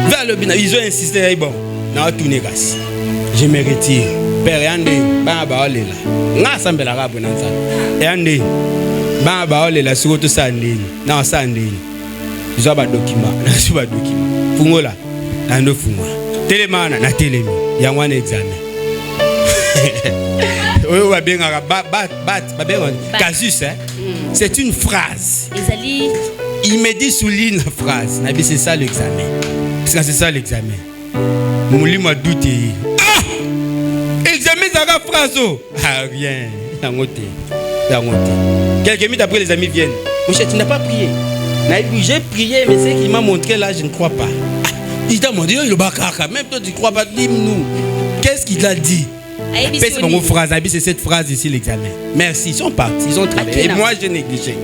Vers l'obité, ils ont insisté bon. Na tourner gas. Je me retire. Père yande ba ba olela. Nga sambela ka bona nzambe. Yande ba ba olela sikoto sandeni. Na sandeni. Ils ba document, na su ba document. Fungola. Ando funga. Telemana na telemi. Yangwana examen. Oyo ba benga ba benga casus hein. C'est une phrase. Il me dit souligne la phrase. Nabi c'est ça l'examen. Parce que c'est ça l'examen. Mouli m'a douté. Ah! Examen ça la phrase. Ah rien. Dangote. Quelques minutes après les amis viennent. Mon cher, tu n'as pas prié. J'ai prié mais c'est qu'il m'a montré là, je ne crois pas. Il t'a demandé, même toi tu ne crois pas, dis-nous. Qu'est-ce qu'il a dit? C'est cette phrase ici, l'examen. Merci, ils sont partis, ils ont travaillé. Et moi, j'ai négligé.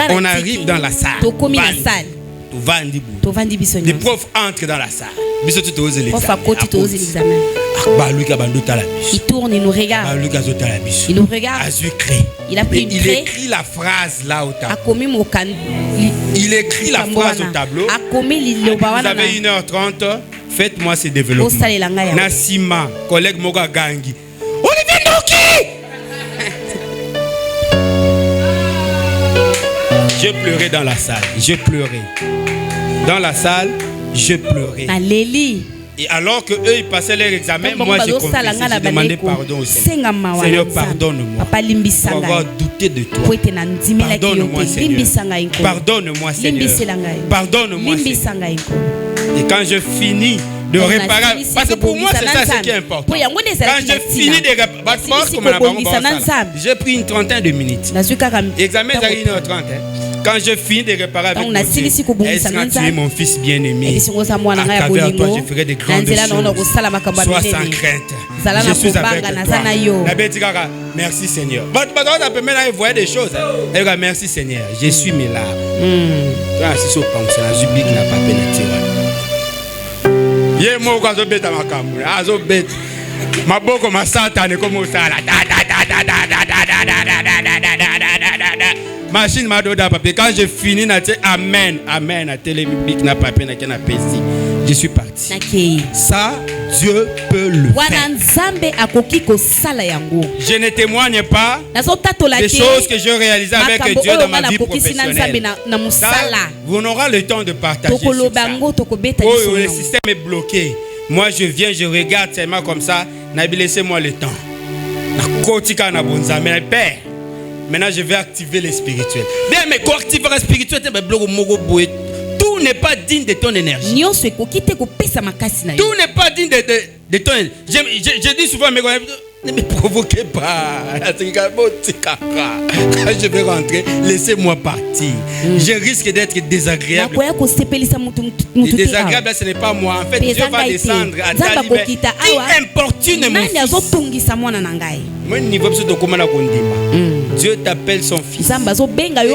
On arrive dans la salle. Les profs entrent dans la salle. Il tourne, il nous regarde. Il nous regarde. Il a pris une craie. Il écrit la phrase là au tableau. Il écrit la phrase au tableau. Vous avez 1h30. Faites-moi ce développement. Nassima, collègue Moga Gangi. Olivier Noki! Je pleurais dans la salle. Je pleurais. Dans la salle, je pleurais. Et alors que eux ils passaient leur examen, moi j'ai confessé, j'ai demandé pardon au Seigneur. Seigneur, pardonne-moi pour avoir douté de toi. Pardonne-moi, Seigneur. Pardonne-moi, Seigneur. Pardonne-moi, Seigneur. Et quand je finis de réparer, parce que pour moi c'est ça ce qui est important. Quand je finis de réparer, j'ai pris une trentaine de minutes. L'examen est à 1h30. Quand je finis de réparer avec mon Dieu, est-ce que tu es mon fils bien-aimé? À travers toi, je ferai des grandes choses. Sois sans crainte. Je suis avec toi. Merci Seigneur. Voir des choses. Merci Seigneur. Je suis mes larmes. Machine madoda papier. Quand je finis, amen, amen. Je suis parti. Ça, Dieu peut le faire. Je ne témoigne pas des choses que je réalisais avec Dieu dans ma vie professionnelle. Ça, vous n'aurez le temps de partager sur ça. Oh, le système est bloqué. Moi, je viens, je regarde seulement comme ça. Laissez-moi le temps. Père. Maintenant, je vais activer les spirituels. Bien, mais quand activer les spirituels, tout n'est pas digne de ton énergie. Tout n'est pas digne de ton énergie. Je dis souvent, ne me provoquez pas. Quand je vais rentrer, laissez-moi partir. Je risque d'être désagréable. Et désagréable, ce n'est pas moi. En fait, Dieu va descendre à ta liberté. Qui importune mon fils. Dieu t'appelle son fils. Et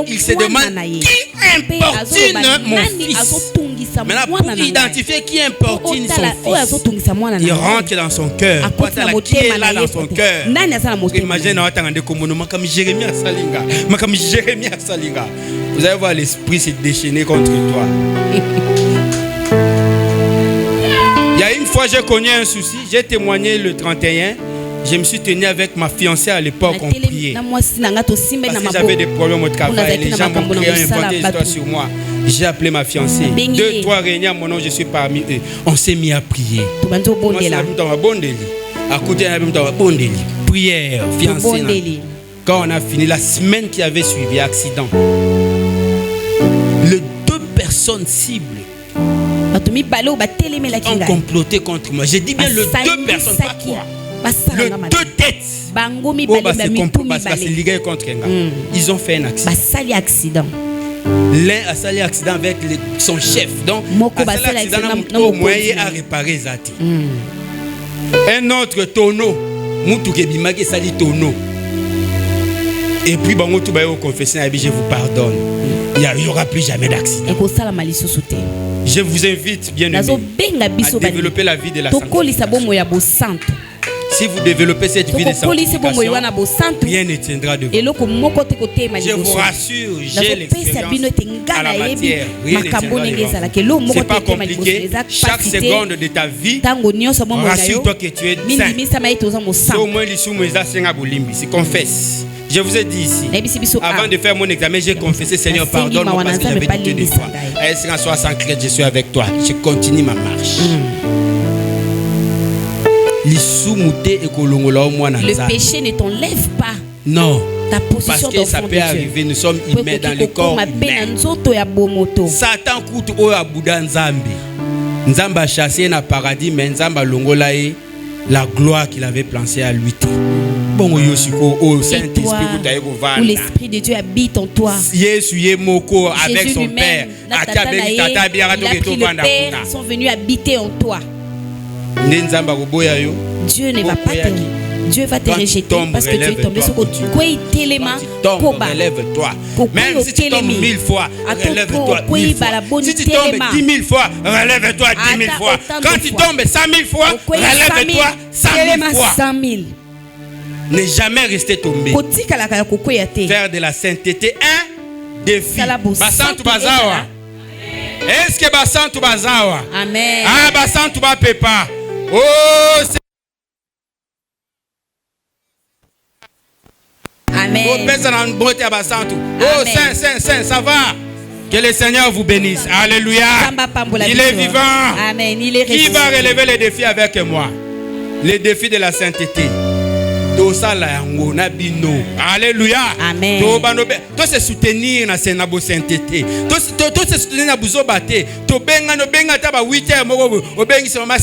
il se demande qui importune mon fils. Maintenant, pour identifier qui importune son fils, il rentre dans son cœur. Qui est là dans son cœur? Imagine, vous allez voir l'esprit se déchaîner contre toi. Il y a une fois, j'ai connu un souci. J'ai témoigné le 31. Je me suis tenu avec ma fiancée à l'époque, on priait. Parce que j'avais des problèmes au travail. Les gens m'ont prié, ont inventé des histoires sur moi. J'ai appelé ma fiancée. 2, 3 réunions, mon nom, je suis parmi eux. On s'est mis à prier. Prière, fiancée. Quand on a fini, la semaine qui avait suivi, accident. Les 2 personnes cibles ont comploté contre moi. J'ai dit bien le 2 personnes, pas quoi. Le 2 têtes. Ils ont fait un accident. L'un a sali accident avec son chef. Donc, au moyen à réparer Zati. Un autre tonneau. Sali tonneau. Et puis, au confession, je vous pardonne. Il n'y aura plus jamais d'accident. Je vous invite, bien aimé, à développer la vie de la sanctification. Si vous développez cette vie de sanctification, rien ne tiendra de vous. Je vous rassure, j'ai l'expérience à la matière. Rien ne tiendra de vous. Ce n'est pas compliqué. Chaque seconde de ta vie, rassure-toi que tu es saint. C'est confesse. Je vous ai dit ici, avant de faire mon examen, j'ai confessé, Seigneur, pardonne-moi parce que j'avais douté de toi. Sois sans crainte, je suis avec toi. Je continue ma marche. Le péché ne t'enlève pas. Non. Ta position parce que ça peut arriver, nous sommes humains dans le corps humain. Satan coûte au Abouda Nzambi. Nzamba a chassé dans le paradis, mais Nzamba longola la gloire qu'il avait placée à lui. Bon, au Saint-Esprit, où l'Esprit de Dieu habite en toi. Jésus avec son Père. Il a pris le Père, ils sont venus habiter en toi. Dieu ne va pas te Dieu va te rejeter parce que tu es tombé sur relève-toi. Même si tu tombes 1000 fois, relève-toi 1000 fois. Si tu tombes 10 000 fois, relève-toi 10 000 fois. Quand tu tombes 100 000 fois, relève-toi 100 000 fois. Ne jamais rester tombé. Faire de la sainteté un défi. Basantu bazawa. Est-ce que Basantu bazawa? Amen. Ah, Basantu ba pepa. Oh, c'est Amen. Oh, saint, ça va. Que le Seigneur vous bénisse. Alléluia. Il est vivant. Amen. Il est ressuscité. Qui va relever les défis avec moi? Les défis de la sainteté. Alléluia. Amen. Toi se soutenir na sainteté. Toi se soutenir na buzobate. To benga no benga ta ba 8h moko obengi sama.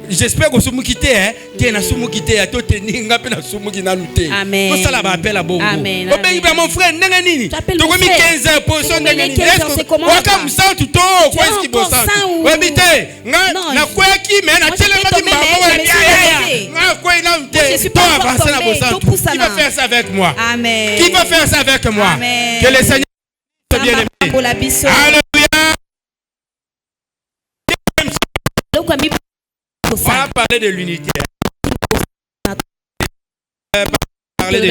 J'espère que vous quittez, hein. Tu es na sumu quitter, à toi tenir, nga pe na sumu qui na lutter. Amen. Tout ça là va appeler à bon. Amen. Mon frère, nenga nini. Tu as mis 15 heures pour son nenga nini. Wakam sa tout to, quoi est-ce qui bosse? Wabite, na quoi qui mais na tele ma di mama. Na quoi na mte. Toi avancer na bossa. Qui va faire ça avec moi? Amen. Qui va faire ça avec moi? Amen. Que le Seigneur soit bien aimé. Alléluia. On va parler de l'unité. Parler de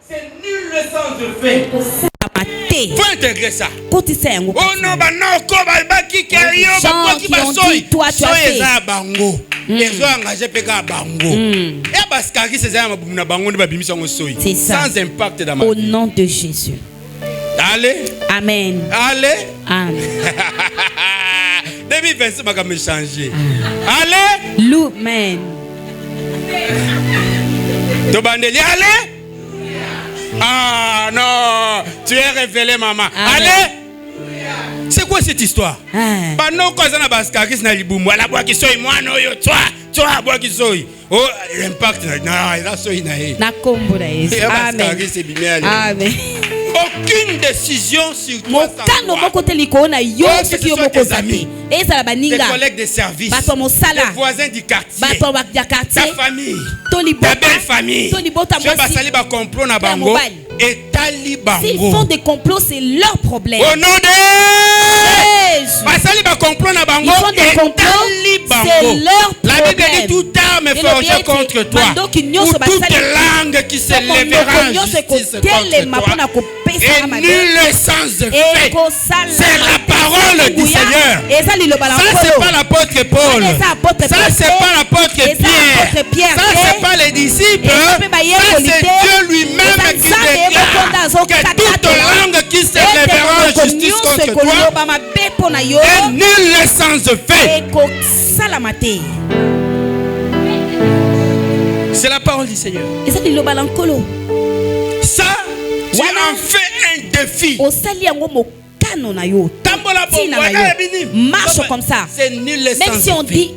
c'est nul le sens de fait. Faut intégrer ça. Oh non, bah non, quoi, bah qui carry, bah qui bah soy. Soy eza bango. Les gens engagés peka bango. Et parce que c'est ça, ma bango ne va bimisa mon soy. Sans impact dans ma vie. Au nom de Jésus. Allez. Amen. Allez. Amen. 2026 va me changer. Allez. Amen. Tobandeli, allez. Ah non, tu es révélé, maman. Amen. Allez. C'est quoi cette histoire? Bah non, quand on a baskakis na libumu, ala bois qui soy moi no yo, toi bois qui soy. Oh, l'impact non, il a soy na he. Na kombo na Yesu. Amen. Amen. Aucune décision sur toi sans moi. Tes collègues de service, tes voisins du quartier, ta famille, ta belle famille. S'ils font des complots, c'est leur problème. Au nom de Jésus. Ils font des complots, c'est leur problème. La Bible dit toute arme est forgée contre toi. Ou toute langue qui se lèvera en justice contre toi. Et nul sens de fait. C'est la parole du Seigneur. Ça c'est pas l'apôtre Paul. Ça c'est pas l'apôtre Pierre. Ça c'est pas les disciples. Ça c'est Dieu lui-même qui déclare que toute langue qui se lèvera en justice contre toi. Et nul sens de fait. C'est la parole du Seigneur. Ça, tu en fais un défi. Marche comme ça. Même si on dit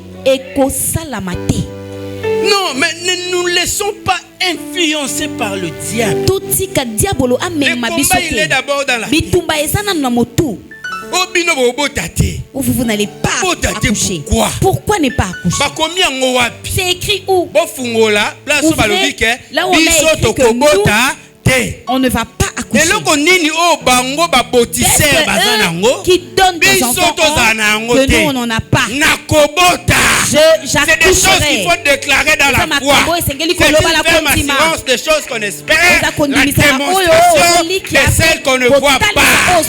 non, mais ne nous laissons pas influencer par le diable. Le combat il est d'abord dans la vie. Vous n'allez pas accoucher. Pourquoi ne pas accoucher? C'est écrit où? Ouvrez, là où on a écrit que nous, on ne va pas accoucher. C'est eux qui donnent des enfants que nous on n'en a pas. C'est des choses qu'il faut déclarer dans la foi. C'est une ferme assurance des choses qu'on espère. La démonstration de celles qu'on ne voit pas.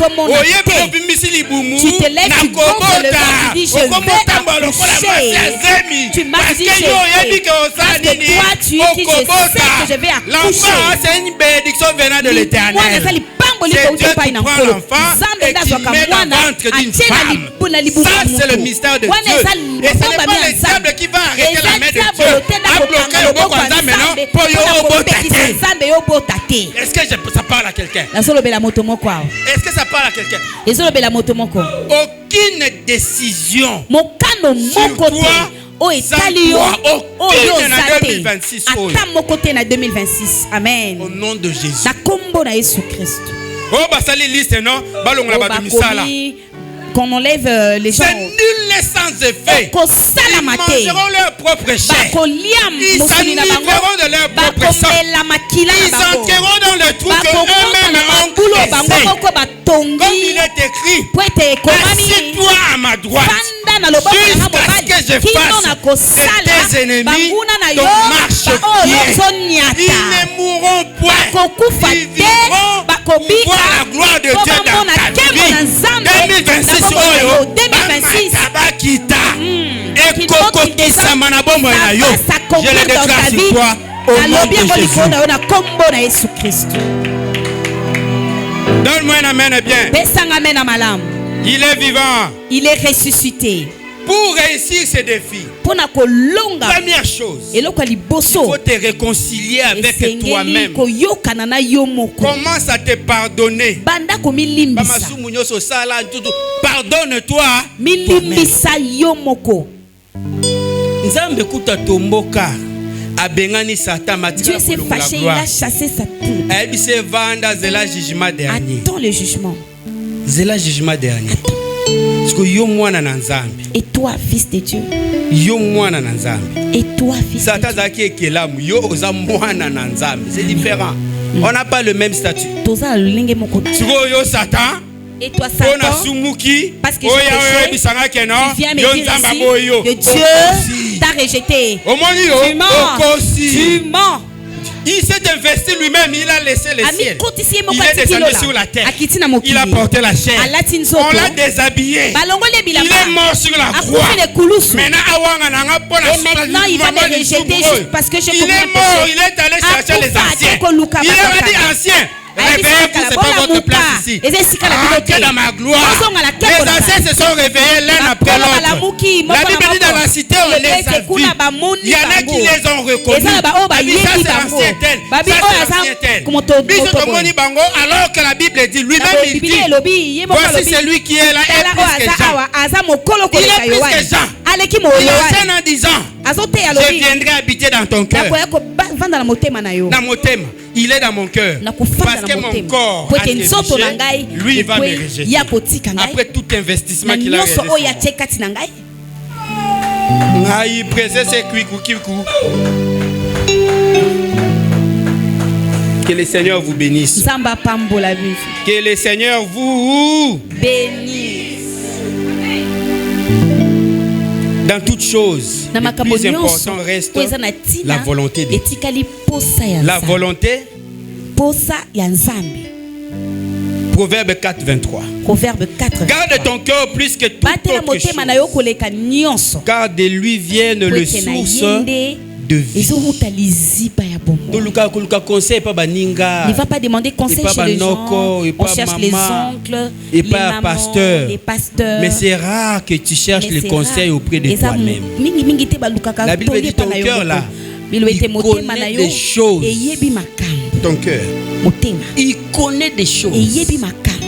Tu te lèves, tu gonfles le ventre, tu dis je vais accoucher. Tu m'as dit parce que toi tu dis je sais que je vais accoucher. L'enfant c'est une bénédiction venant de l'Éternel. C'est Dieu qui prend l'enfant et qui met dans le ventre d'une femme. Ça c'est le mystère de Dieu. Et ce n'est pas le diable qui va arrêter la main de Dieu à bloquer le bon contact maintenant pour y. Est-ce que ça parle à quelqu'un? Est-ce que ça parle à quelqu'un? Aucune décision sur toi sans toi, aucune en 2026. Amen. Au nom de Jésus. Oh, basali liste non, balonga ba misala. qu'on enlève les gens. C'est nul et sans effet. Ils mangeront leur propre chair. Ils s'enivreront de leur propre sang. Ils entreront dans le trou que eux-mêmes ont creusé. Comme il est écrit, assieds-toi à ma droite jusqu'à ce que je fasse de tes ennemis ton marchepied. Ils ne mourront point. Ils vivront pour voir la gloire de Dieu dans ta vie. 2026 oyo Tabakita et Kokokisa Manabomo na yo. Je le déclare sur toi au nom de Jésus. Donne-moi un amen bien. Il est vivant. Il est ressuscité. Pour réussir ces défis, première chose, il faut te réconcilier avec toi-même. Commence à te pardonner. Pardonne-toi toi-même. Dieu s'est fâché, il a chassé Satan. Attends le jugement. Et toi, fils de Dieu. Et toi, fils de Dieu. C'est différent. On n'a pas le même statut. Satan. Et toi, Satan, parce que tu viens me dire ici que Dieu t'a rejeté. Tu mens. Il s'est investi lui-même, il a laissé les ciels. Il est descendu sur la terre. Il a porté la chair. On l'a déshabillé. Il est mort sur la croix. Maintenant, il va me rejeter juste parce que je il est mort, il est allé chercher les anciens. Il leur a dit anciens. Réveillez-vous, c'est pas votre place ici. Entrez dans ma gloire. Les anciens se sont réveillés l'un après l'autre. La Bible dit dans la cité, on les a vus. Il y en a qui les ont reconnus. Ça, c'est l'ancien tel. Ça, c'est l'ancien tel. Alors que la Bible dit, lui-même, il dit, voici celui qui est là est plus que Jean. Il est plus que Jean. Il enseigne en disant, je viendrai habiter dans ton cœur. Il est dans mon cœur. Parce que mon corps a été rejeté, lui il va me rejeter. Après tout investissement qu'il a réalisé. Que le Seigneur vous bénisse. Que le Seigneur vous bénisse. Dans toutes choses, le plus important reste la volonté de Dieu. La volonté. Proverbe 4:23. Garde ton cœur plus que toute autre chose, car de lui viennent les sources de vie. Il ne va pas demander conseil chez les gens. On cherche les oncles, les mamans, les pasteurs. Mais c'est rare que tu cherches le conseil auprès de toi-même. La Bible dit ton cœur là, il connaît des choses. Ton cœur, il connaît des choses.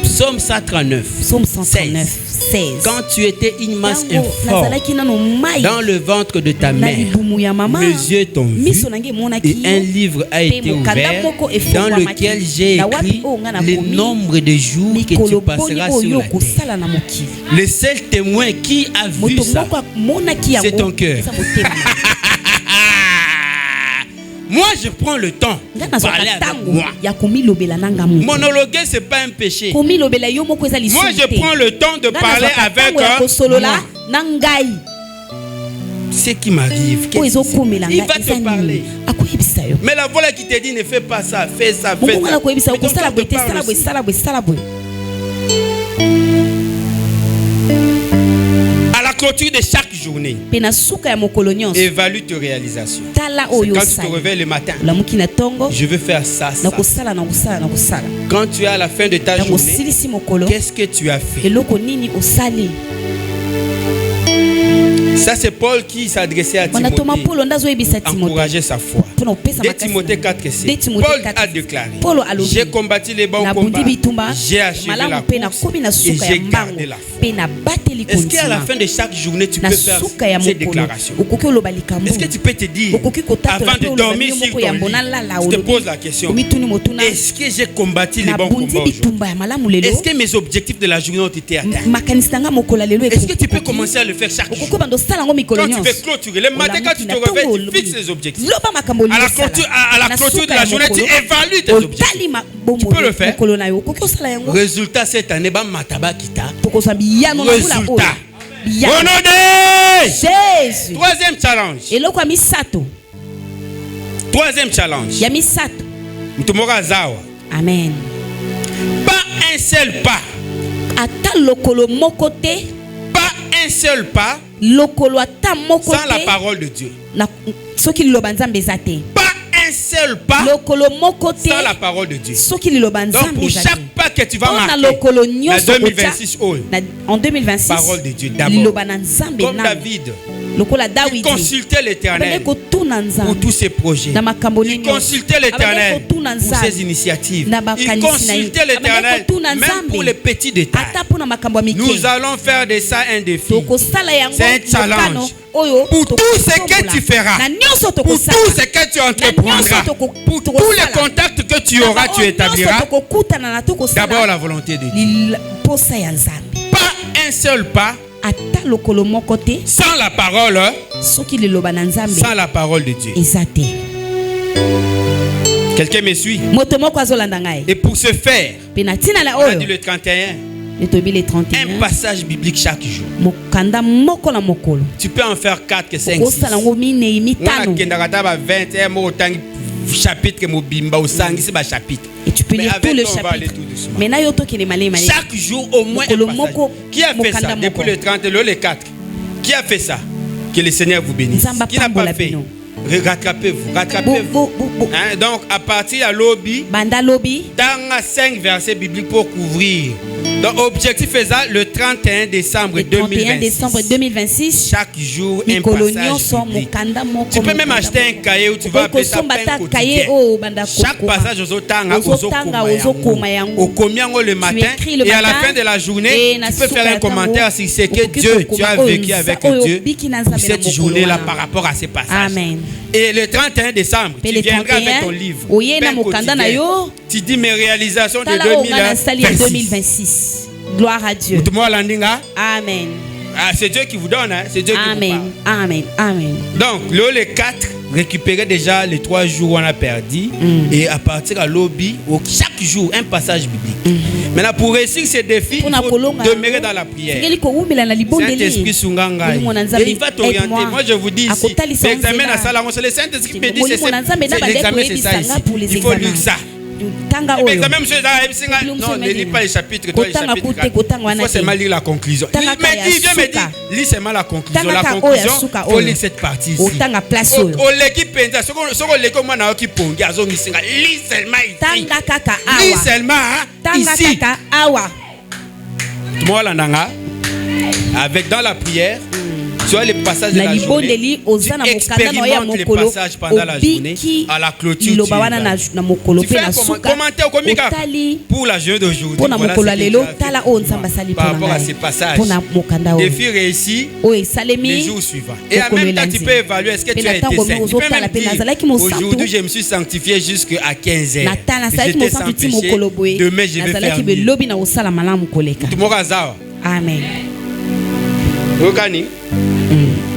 Psaume 139, 16. Quand tu étais une masse informe dans le ventre de ta mère, mes yeux t'ont vu et un livre a été ouvert dans lequel j'ai écrit le nombre de jours que tu passeras sur la terre. Le seul témoin qui a vu ça, c'est ton cœur. Moi, je prends le temps de parler avec moi. Monologuer, ce n'est pas un péché. Moi, je prends le temps de parler avec moi. Ce qui m'arrive, il va te parler. Mais la voix qui te dit ne fais pas ça, fais ça, fais ça. À la clôture de chaque journée, évalue tes réalisations. Quand tu te réveilles le matin, je veux faire ça, ça. Quand tu es à la fin de ta journée, qu'est-ce que tu as fait? Ça c'est Paul qui s'adressait à Timothée, encourager sa foi. 2 Timothée 4:7. Paul a déclaré: j'ai combattu les bons combats, j'ai achevé la course et j'ai gardé la foi. Est-ce qu'à la fin de chaque journée tu peux faire ces déclarations? Est-ce que tu peux te dire avant de dormir sur ton lit, je te pose la question: est-ce que j'ai combattu les bons combats aujourd'hui? Est-ce que mes objectifs de la journée ont été atteints? Est-ce que tu peux commencer à le faire chaque jour? Quand tu fais clôturer, le matin quand tu te réveilles, tu fixes les objectifs. À la clôture de la journée, tu évalues tes objectifs. Tu peux le faire. Résultat cette année, Mataba Kita. Résultat. Au nom de Jésus. Troisième challenge. Troisième challenge. Amen. Pas un seul pas. Pas un seul pas sans la parole de Dieu. Pas un seul pas sans la parole de Dieu. Donc pour chaque pas que tu vas marquer en 2026, parole de Dieu d'abord. Comme David, il consultait l'Éternel pour tous ses projets. Il consultait l'Éternel pour ses initiatives. Il consultait l'Éternel même pour les petits détails. Nous allons faire de ça un défi. C'est un challenge. Pour tout ce que tu feras, pour tout ce que tu entreprendras, pour tous les contacts que tu auras, tu établiras d'abord la volonté de Dieu. Pas un seul pas sans la parole, sans la parole de Dieu. Quelqu'un me suit? Et pour ce faire, on a dit le 31. Un passage biblique chaque jour. Tu peux en faire 4 que 5, 6. Et tu peux lire tout le chapitre. Chaque jour au moins un passage. Qui a fait ça depuis le 30 et le 4? Qui a fait ça? Que le Seigneur vous bénisse. Qui n'a pas fait? Rattrapez-vous. Hein? Donc à partir de l'obbi, dans 5 versets bibliques pour couvrir. Donc objectif est ça, le 31 décembre 2026. Chaque jour un passage biblique. Tu peux même acheter un cahier où tu vas appeler ça pain quotidien. Chaque passage au combien le matin et à la fin de la journée tu peux faire un commentaire si c'est que Dieu, tu as vécu avec Dieu pour cette journée-là par rapport à ces passages. Amen. Et le 31 décembre, tu viendras avec ton livre. Tu dis mes réalisations de 2026. Gloire à Dieu. Amen. Ah, c'est Dieu qui vous donne, hein? C'est Dieu qui vous parle. Amen. Amen. Donc, le 4, récupérer déjà les 3 jours où on a perdu. Et à partir de l'obbi, chaque jour, un passage biblique. Maintenant, pour réussir ces défis, il faut demeurer dans la prière. Saint-Esprit Sunganga. Et il va t'orienter. Moi, je vous dis ici, l'examen à Salomon, c'est le Saint-Esprit qui me dit c'est l'examen, c'est ça ici. Il faut lire ça. Non, ne lis pas les chapitres. Il faut seulement lire la conclusion. Viens me dire, lis seulement la conclusion. La conclusion, il faut lire cette partie ici. Lis seulement ici. Avec dans la prière, tu as les passages de la journée. Tu expérimentes les passages pendant la journée. À la clôture, tu fais un commentaire pour la journée d'aujourd'hui. Par rapport à ces passages. Défi réussi les jours suivants. Et en même temps, tu peux évaluer est-ce que tu as été saint. Tu peux même dire aujourd'hui, je me suis sanctifié jusqu'à 15h. J'étais sans péché. Demain, je vais faire mieux. Amen.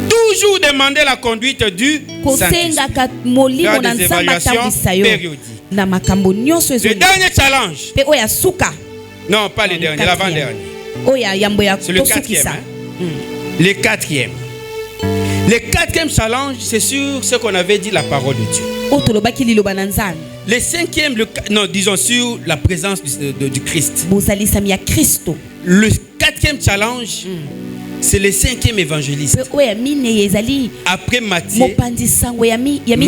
Toujours demander la conduite du Saint-Esprit. Faire des évaluations périodiques. Le dernier challenge. Non, pas le dernier, l'avant-dernier. C'est le 4e. Le 4e. Le 4e challenge, c'est sur ce qu'on avait dit, la parole de Dieu. Le 5e, non, disons sur la présence du Christ. Le 4e challenge, c'est le 5e évangéliste. Après Matthieu,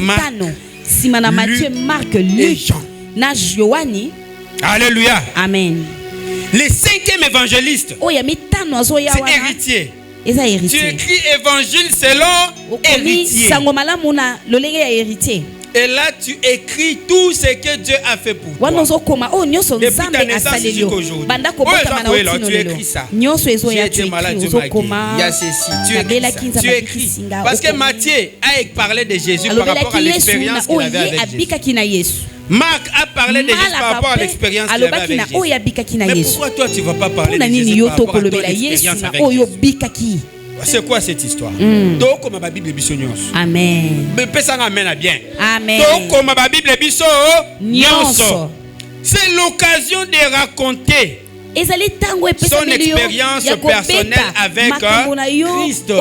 Marc, Luc, Alléluia. Amen. Le 5e évangéliste, c'est héritier. Tu écris évangile selon héritier. Et là, tu écris tout ce que Dieu a fait pour toi. Depuis ta naissance jusqu'aujourd'hui. Tu écris ça. Tu étais malade, Dieu m'a guéri. Il y a ceci. Tu écris ça. Parce que Matthieu a parlé de Jésus par rapport à l'expérience qu'il avait avec Jésus. Marc a parlé de Jésus par rapport à l'expérience qu'il avait avec Jésus. Mais pourquoi toi tu ne vas pas parler de Jésus par rapport à ton expérience avec Jésus? C'est quoi cette histoire? Donc comme ma Bible biso nyonso. Amen. Mais personne amène bien. Amen. Donc comme ma Bible biso nyonso. C'est l'occasion de raconter son expérience personnelle avec Christ.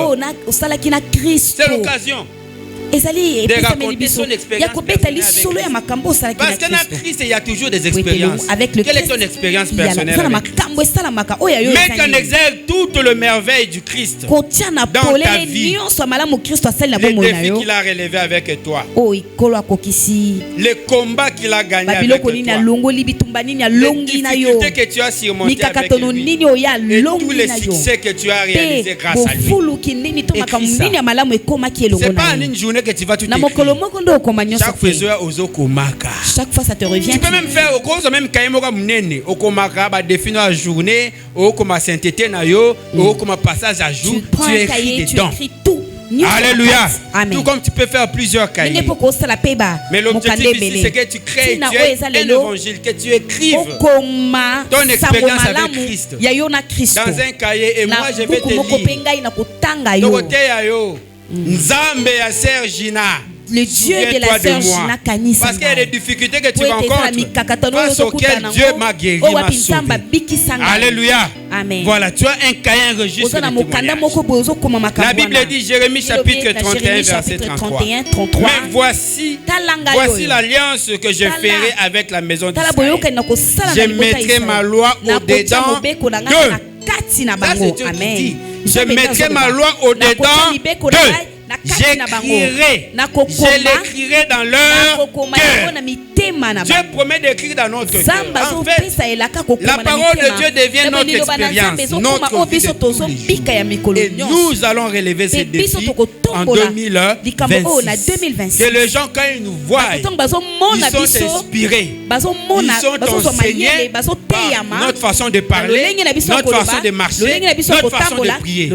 C'est l'occasion de raconter son expérience personnelle avec Christ. Parce que Christ, il y a toujours des expériences. Quelle est ton expérience personnelle avec Christ? Mets en exergue toute le merveille du Christ dans ta vie. Les défis qu'il a relevés avec toi. Les combats qu'il a gagnés avec toi. Les difficultés que tu as surmontées avec lui. Et tous les succès que tu as réalisés grâce à lui. Écris ça. C'est pas une journée que tu vas tout écrire. Chaque fois ça te revient. Tu peux même faire au cours même kaimoka munene okomaka ba définir la journée okoma sainteté na yo okoma passage à jour, tu écris dedans. Alléluia. Tout comme tu peux faire plusieurs cahiers. Mais l'objectif ici c'est que tu crées un évangile, que tu écrives ton expérience avec Christ dans un cahier. Et moi je vais te lire Nzambe ya Sergina, le Dieu de la sœur Gina Kanisa. Parce qu'il y a des difficultés que tu rencontres face auxquelles Dieu m'a guéri, m'a sauvé. Alléluia. Amen. Voilà, tu as un cahier, un registre de témoignages. La Bible dit, Jérémie chapitre 31, verset 33. Mais voici l'alliance que je ferai avec la maison d'Israël. Je mettrai ma loi au-dedans d'eux. Amen. Je mettrai ma loi au-dedans d'eux. Je l'écrirai dans leur cœur. Dieu promet d'écrire dans notre cœur. En fait, la parole de Dieu devient notre expérience, notre vie de tous les jours. Et nous allons relever ces défis en 2026. Que les gens, quand ils nous voient, ils sont inspirés. Ils sont enseignés par notre façon de parler, notre façon de marcher, notre façon de prier.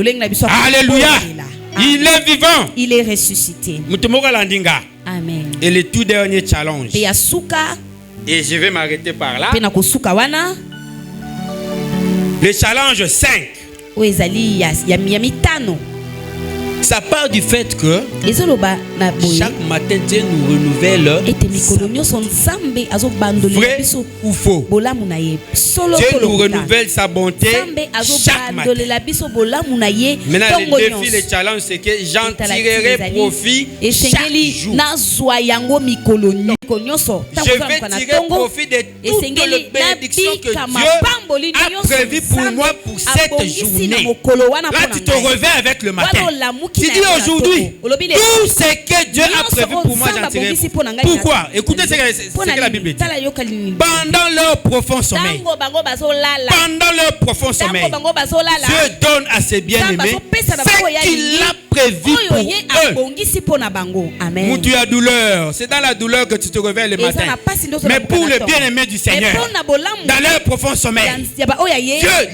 Alléluia. Il est vivant. Il est ressuscité. Amen. Et le tout dernier challenge. Et je vais m'arrêter par là. Le challenge 5. Ça part du fait que chaque matin Dieu nous renouvelle. Vrai ou faux? Dieu nous renouvelle sa bonté chaque matin. Maintenant le défi, le challenge, c'est que j'en tirerai profit chaque jour. Je vais tirer profit de toutes les bénédictions que Dieu a prévues pour moi pour cette journée. Là tu te réveilles avec le matin. Tu dis aujourd'hui, tout ce que Dieu a prévu pour moi, j'en tirerai. Pourquoi? Écoutez ce que la Bible dit. Pendant leur profond sommeil, Dieu donne à ses bien-aimés ce qu'il a prévu pour eux. Amen. Tu as douleur, c'est dans la douleur que tu te réveilles le matin. Mais pour le bien-aimé du Seigneur, dans leur profond sommeil, Dieu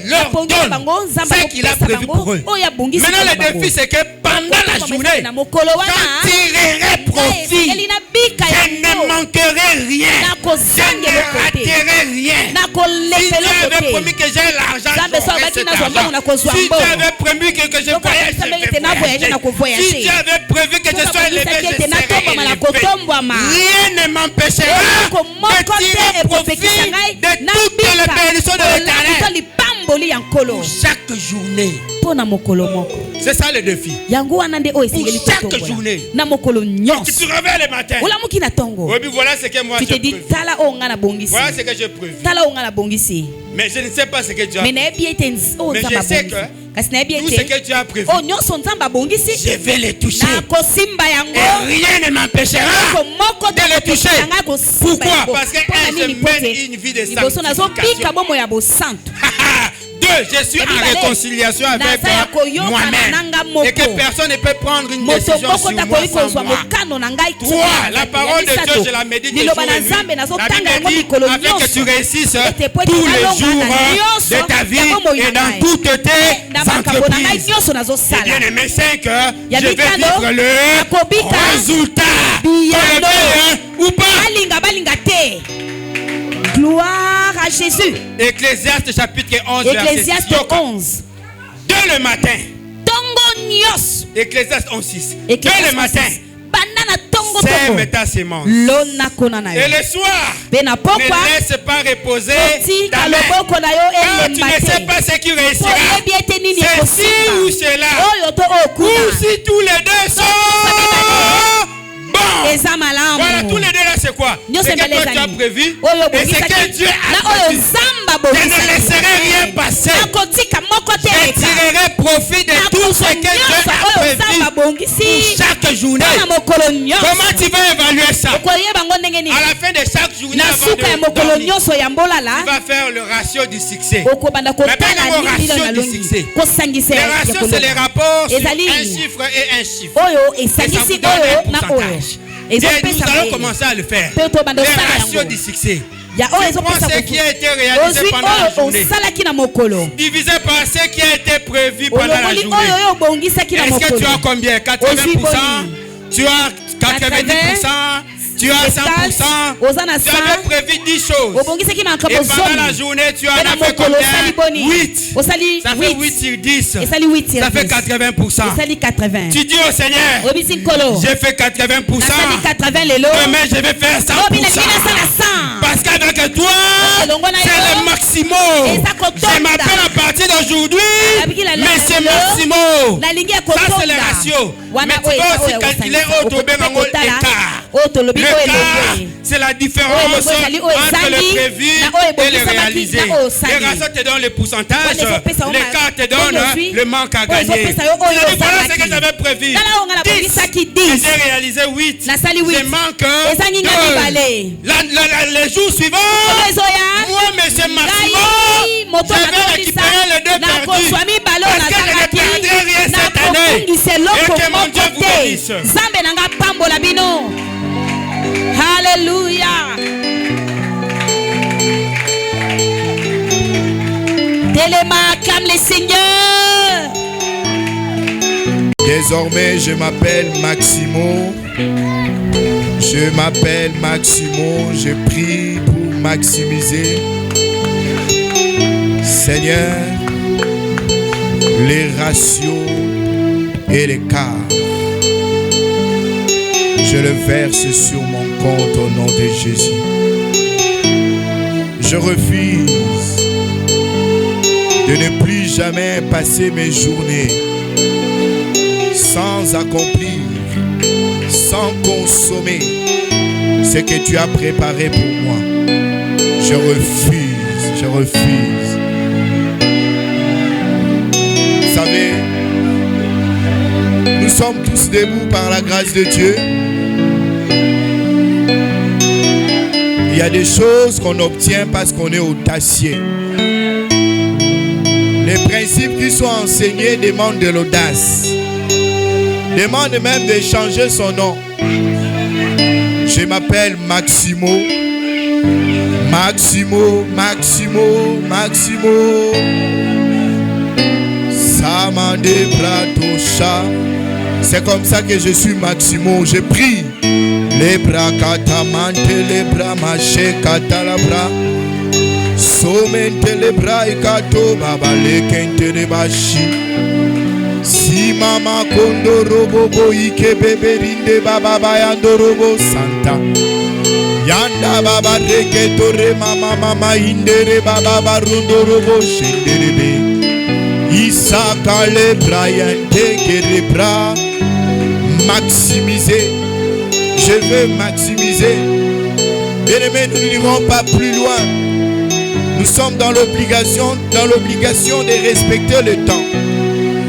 leur donne ce qu'il a prévu pour eux. Maintenant le défi, c'est que pendant la journée, j'en tirerai profit. Je ne manquerai rien. Je ne raterai rien. Si Dieu avait promis que j'ai l'argent, j'aurai cet argent. Si Dieu avait promis que je voyage, je vais voyager. Si Dieu avait prévu que je sois élevé, je serai élevé. Rien ne m'empêchera de tirer profit de toutes les bénédictions de l'Éternel. Chaque journée. C'est ça le défi. Pour chaque journée. Tu te réveilles le matin. Oui, voilà ce que moi j'ai prévu. Voilà ce que j'ai prévu. Mais je ne sais pas ce que Dieu a prévu. Mais je sais que tout ce que Dieu a prévu, je vais les toucher. Et rien ne m'empêchera de les toucher. Pourquoi? Parce que je mène une vie de sanctification. je suis en réconciliation avec moi-même et que personne ne peut prendre une décision sur moi sans moi. 3. La parole de Dieu, je la médite jour et nuit. La Bible dit afin que tu réussisses tous les jours de ta vie et dans toutes tes entreprises. Et bien aimé, 5, je vais vivre le résultat. Ou pas? Gloire à Jésus. Ecclésiaste chapitre 11. Ecclésiaste 11. Dès le matin. Ecclésiaste 11:6. Dès le matin. Sème ta sémence. Et le soir, ne laisse pas reposer ta main. Quand tu ne sais pas ce qui réussira, c'est ci ou cela, ou si tous les deux sont bon. Voilà, tous les deux là, c'est quoi? C'est que toi tu as prévu et c'est que Dieu a prévu. Je ne laisserai rien passer. Je tirerai profit de tout ce que Dieu a prévu pour chaque journée. Comment tu vas évaluer ça? À la fin de chaque journée, avant de dormir, tu vas faire le ratio du succès. Mais pas le ratio du succès. Les ratios, c'est les rapports sur un chiffre et un chiffre. Et ça vous donne un pourcentage. Et nous allons commencer à le faire. Les ratios du succès. Tu prends ce qui a été réalisé pendant la journée, divisé par ce qui a été prévu pendant la journée. Est-ce que tu as combien? 80%? Tu as 90%? Tu as 100%? Tu avais prévu 10 choses. Et pendant la journée, tu en as fait combien? 8. Ça fait 8 sur 10. Ça fait 80%. Tu dis au Seigneur, j'ai fait 80%. Demain, je vais faire 100%. Parce qu'avec toi, c'est le maximum. Je m'appelle à partir d'aujourd'hui Monsieur Maximo. Ça, c'est le ratio. Mais tu dois aussi calculer l'écart. L'écart, c'est la différence entre le prévu et le réalisé. Les ratios te donnent le pourcentage, l'écart te donne le manque à gagner. Voilà ce que j'avais prévu. 10, j'ai réalisé 8. Je manque 2. Les jours suivants, moi, Monsieur Maximo, je vais récupérer les 2 perdus. Parce que je ne perdrai rien cette année. Et que mon Dieu vous bénisse. Alléluia. Acclame les seigneurs. Désormais, je m'appelle Maximo. Je m'appelle Maximo. Je prie pour maximiser. Seigneur, les ratios et les quarts, je le verse sur mon compte au nom de Jésus. Je refuse de ne plus jamais passer mes journées sans accomplir, sans consommer ce que tu as préparé pour moi. Je refuse, je refuse. Vous savez, nous sommes tous debout par la grâce de Dieu. Il y a des choses qu'on obtient parce qu'on est audacieux. Les principes qui sont enseignés demandent de l'audace. Demandent même de changer son nom. Je m'appelle Maximo. Maximo, Maximo, Maximo. Samande Pratosha. C'est comme ça que je suis Maximo. Je prie. Les bras katamante, les bras maché katalabra. Somente les bras ikato baba le kente de bashi. Si mama kondo robo bo ike bebe rinde baba bayando robo santa. Yanda baba reke tore mama mama indere baba barundo robo shenderebe. Isaka le bras yante ke les bras maximiser. Je veux maximiser. Bien-aimés, nous n'irons pas plus loin. Nous sommes dans l'obligation de respecter le temps.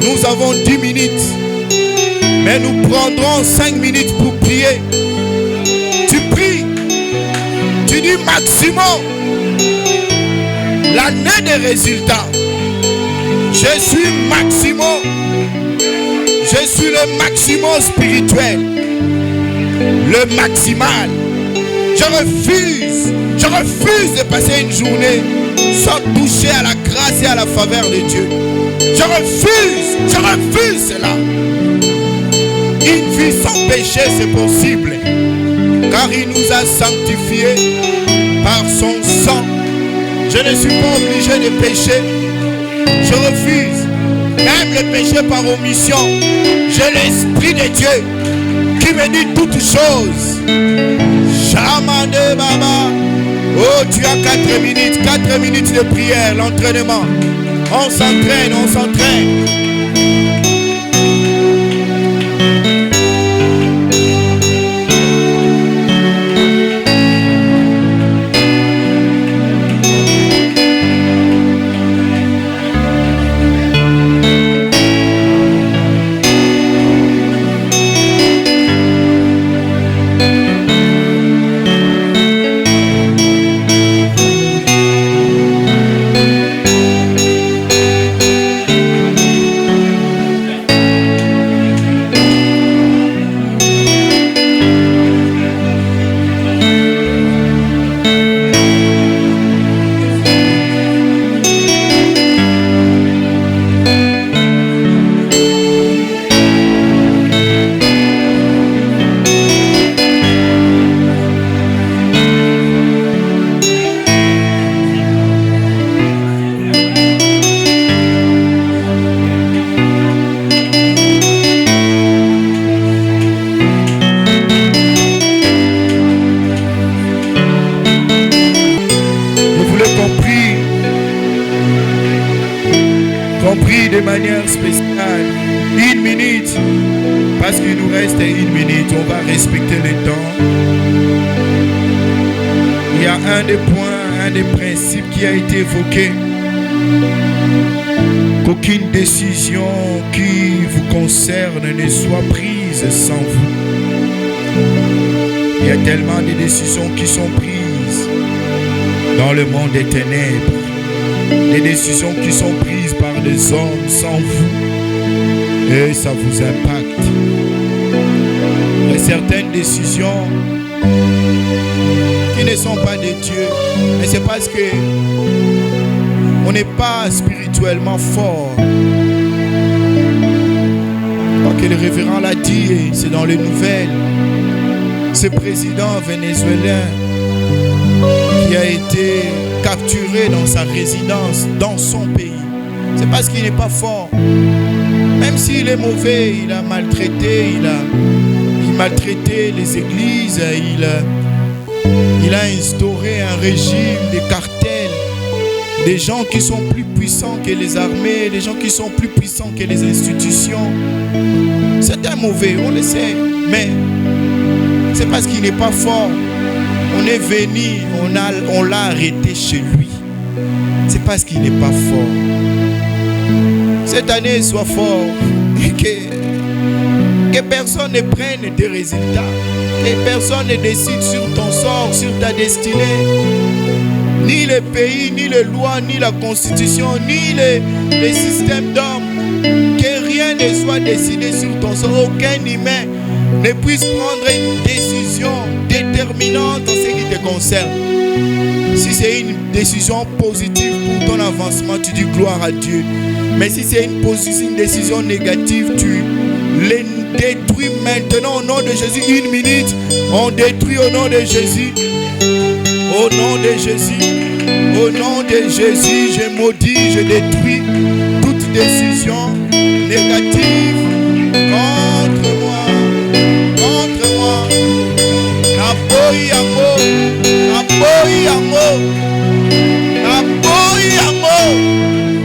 Nous avons 10 minutes. Mais nous prendrons 5 minutes pour prier. Tu pries. Tu dis maximum. L'année des résultats. Je suis Maximo. Je suis le maximum spirituel. Le maximal. Je refuse de passer une journée sans toucher à la grâce et à la faveur de Dieu. Je refuse cela. Une vie sans péché, c'est possible. Car il nous a sanctifiés par son sang. Je ne suis pas obligé de pécher. Je refuse. Même le péché par omission. J'ai l'Esprit de Dieu qui me dit toutes choses. Chamane Baba. Oh, tu as 4 minutes. 4 minutes de prière, l'entraînement. On s'entraîne, on s'entraîne. De manière spéciale, 1 minute, parce qu'il nous reste 1 minute, on va respecter le temps. Il y a un des points, un des principes qui a été évoqué, qu'aucune décision qui vous concerne ne soit prise sans vous. Il y a tellement de décisions qui sont prises dans le monde des ténèbres. Des décisions qui sont prises par des hommes sans vous, et ça vous impacte. Il y a certaines décisions qui ne sont pas de Dieu, mais c'est parce que on n'est pas spirituellement fort. Parce que le révérend l'a dit, c'est dans les nouvelles. Ce président vénézuélien qui a été capturé dans sa résidence, dans son pays. C'est parce qu'il n'est pas fort. Même s'il est mauvais, il a maltraité, il maltraitait les églises, il a instauré un régime de cartels, des gens qui sont plus puissants que les armées, des gens qui sont plus puissants que les institutions. C'est un mauvais, on le sait, mais c'est parce qu'il n'est pas fort. On est venu, on l'a arrêté chez lui. C'est parce qu'il n'est pas fort. Cette année, sois fort. Et que personne ne prenne tes résultats. Que personne ne décide sur ton sort, sur ta destinée. Ni le pays, ni les lois, ni la constitution, ni les systèmes d'hommes. Que rien ne soit décidé sur ton sort. Aucun humain ne puisse prendre une décision déterminante en ce qui te concerne. Si c'est une décision positive pour ton avancement, tu dis gloire à Dieu. Mais si c'est une décision négative, tu les détruis maintenant au nom de Jésus. 1 minute, on détruit au nom de Jésus. Au nom de Jésus. Au nom de Jésus, je maudis, je détruis toute décision négative contre moi.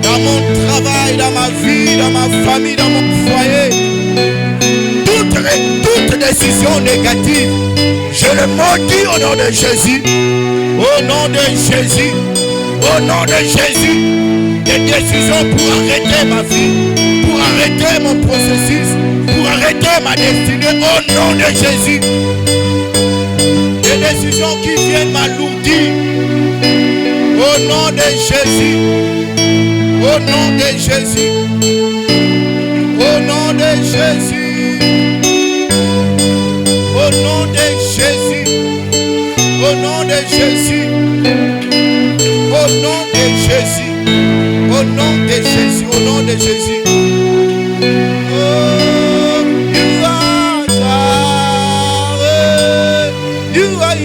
Dans mon travail, dans ma vie, dans ma famille, dans mon foyer, toute décision négative, je le maudis au nom de Jésus. Au nom de Jésus. Au nom de Jésus. Des décisions pour arrêter ma vie, pour arrêter mon processus, pour arrêter ma destinée. Au nom de Jésus. Des décisions qui viennent m'alourdir. Au nom de Jésus. Au nom de Jésus. Au nom de Jésus. Au nom de Jésus. Au nom de Jésus. Au nom de Jésus. Au nom de Jésus. Au nom de Jésus. Oh, you are Yahweh. You are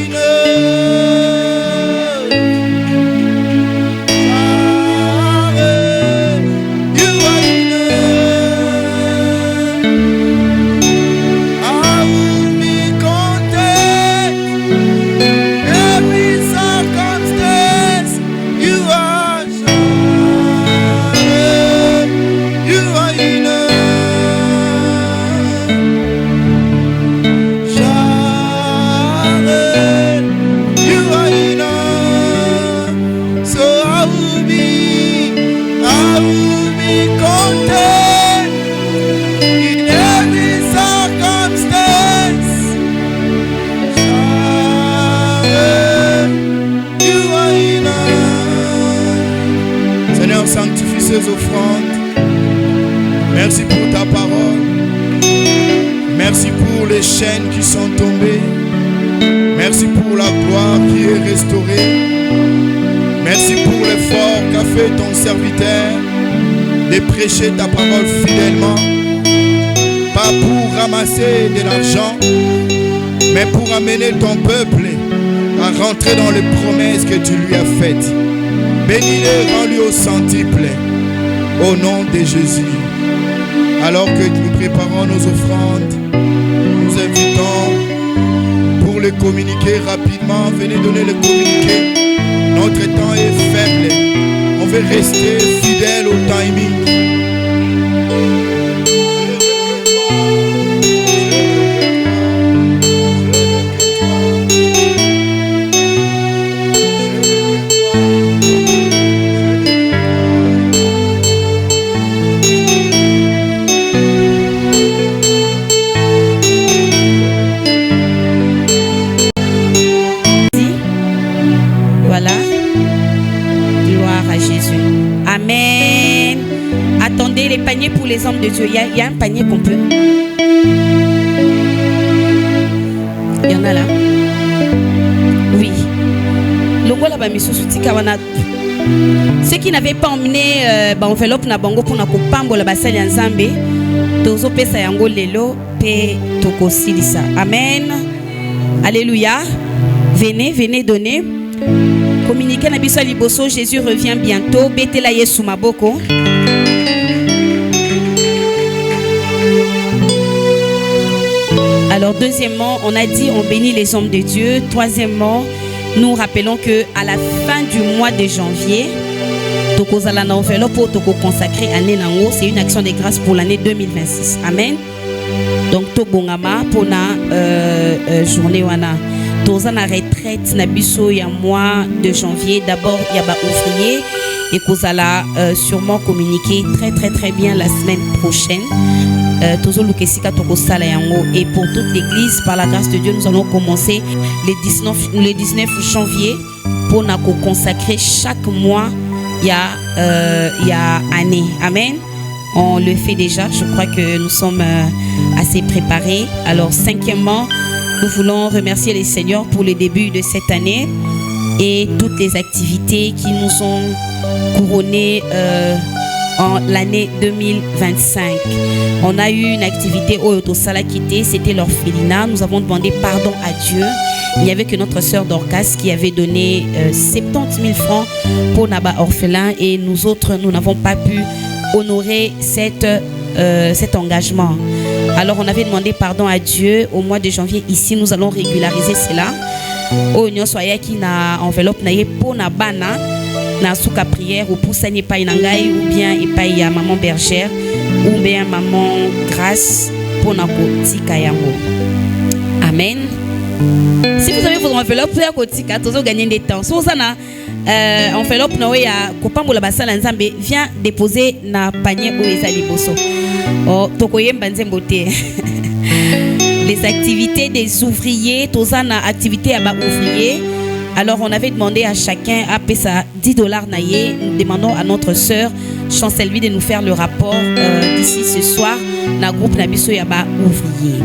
offrandes. Merci pour ta parole. Merci pour les chaînes qui sont tombées. Merci pour la gloire qui est restaurée. Merci pour l'effort qu'a fait ton serviteur de prêcher ta parole fidèlement. Pas pour ramasser de l'argent, mais pour amener ton peuple à rentrer dans les promesses que tu lui as faites. Bénis-le, rends-lui au centuple. Au nom de Jésus. Alors que nous préparons nos offrandes, nous invitons pour les communiquer rapidement. Venez donner le communiqué. Notre temps est faible. On veut rester fidèle au timing. Les paniers pour les hommes de Dieu. Il y a un panier qu'on peut. Il y en a là. Oui. Ceux qui n'avaient pas emmené enveloppe na bango pour na kopambo la basali ya Nzambe, tozo pesa yango lelo pe tokosilisa. Amen. Alléluia. Venez donner. Communiquez na biso liboso. Jésus revient bientôt. Betela Yesu maboko. Alors deuxièmement, on a dit on bénit les hommes de Dieu. Troisièmement, nous rappelons que à la fin du mois de janvier, tokozala na enveloppe pour toko consacrer année nango, c'est une action de grâce pour l'année 2026. Amen. Donc tobongama pour na journée wana. Toza na retraite na biso ya mois de janvier. D'abord il y a ba ouvrier et kozala sûrement communiquer très bien la semaine prochaine. Et pour toute l'église, par la grâce de Dieu, nous allons commencer le 19 janvier pour nous consacrer chaque mois. Il y a année. Amen. On le fait déjà. Je crois que nous sommes assez préparés. Alors, cinquièmement, nous voulons remercier les Seigneurs pour le début de cette année et toutes les activités qui nous ont couronnés en l'année 2025. On a eu une activité au Salakité, c'était l'orphelinat. Nous avons demandé pardon à Dieu. Il n'y avait que notre sœur Dorcas qui avait donné 70 000 francs pour Naba orphelin et nous autres, nous n'avons pas pu honorer cet engagement. Alors on avait demandé pardon à Dieu au mois de janvier. Ici, nous allons régulariser cela. Au Union Soya qui n'a enveloppe naie pour Nabana. Na souka prière ou pour saigner pas inangai ou bien et pas ya maman bergère ou bien maman grâce pour na kotika yango. Amen. Si vous avez votre enveloppe pour kotika, vous allez gagner des temps. Si vous avez enveloppe na ya kopambola basala Nzambe, viens déposer na panier au ezali boso. Oh tokoyemba nzembote. Les activités des ouvriers, tozana activité à ba ouvrier. Alors on avait demandé à chacun à payer ça $10 naïe. Nous demandons à notre sœur Chancelvi de nous faire le rapport d'ici ce soir dans le groupe Nabiso Yaba ouvrier.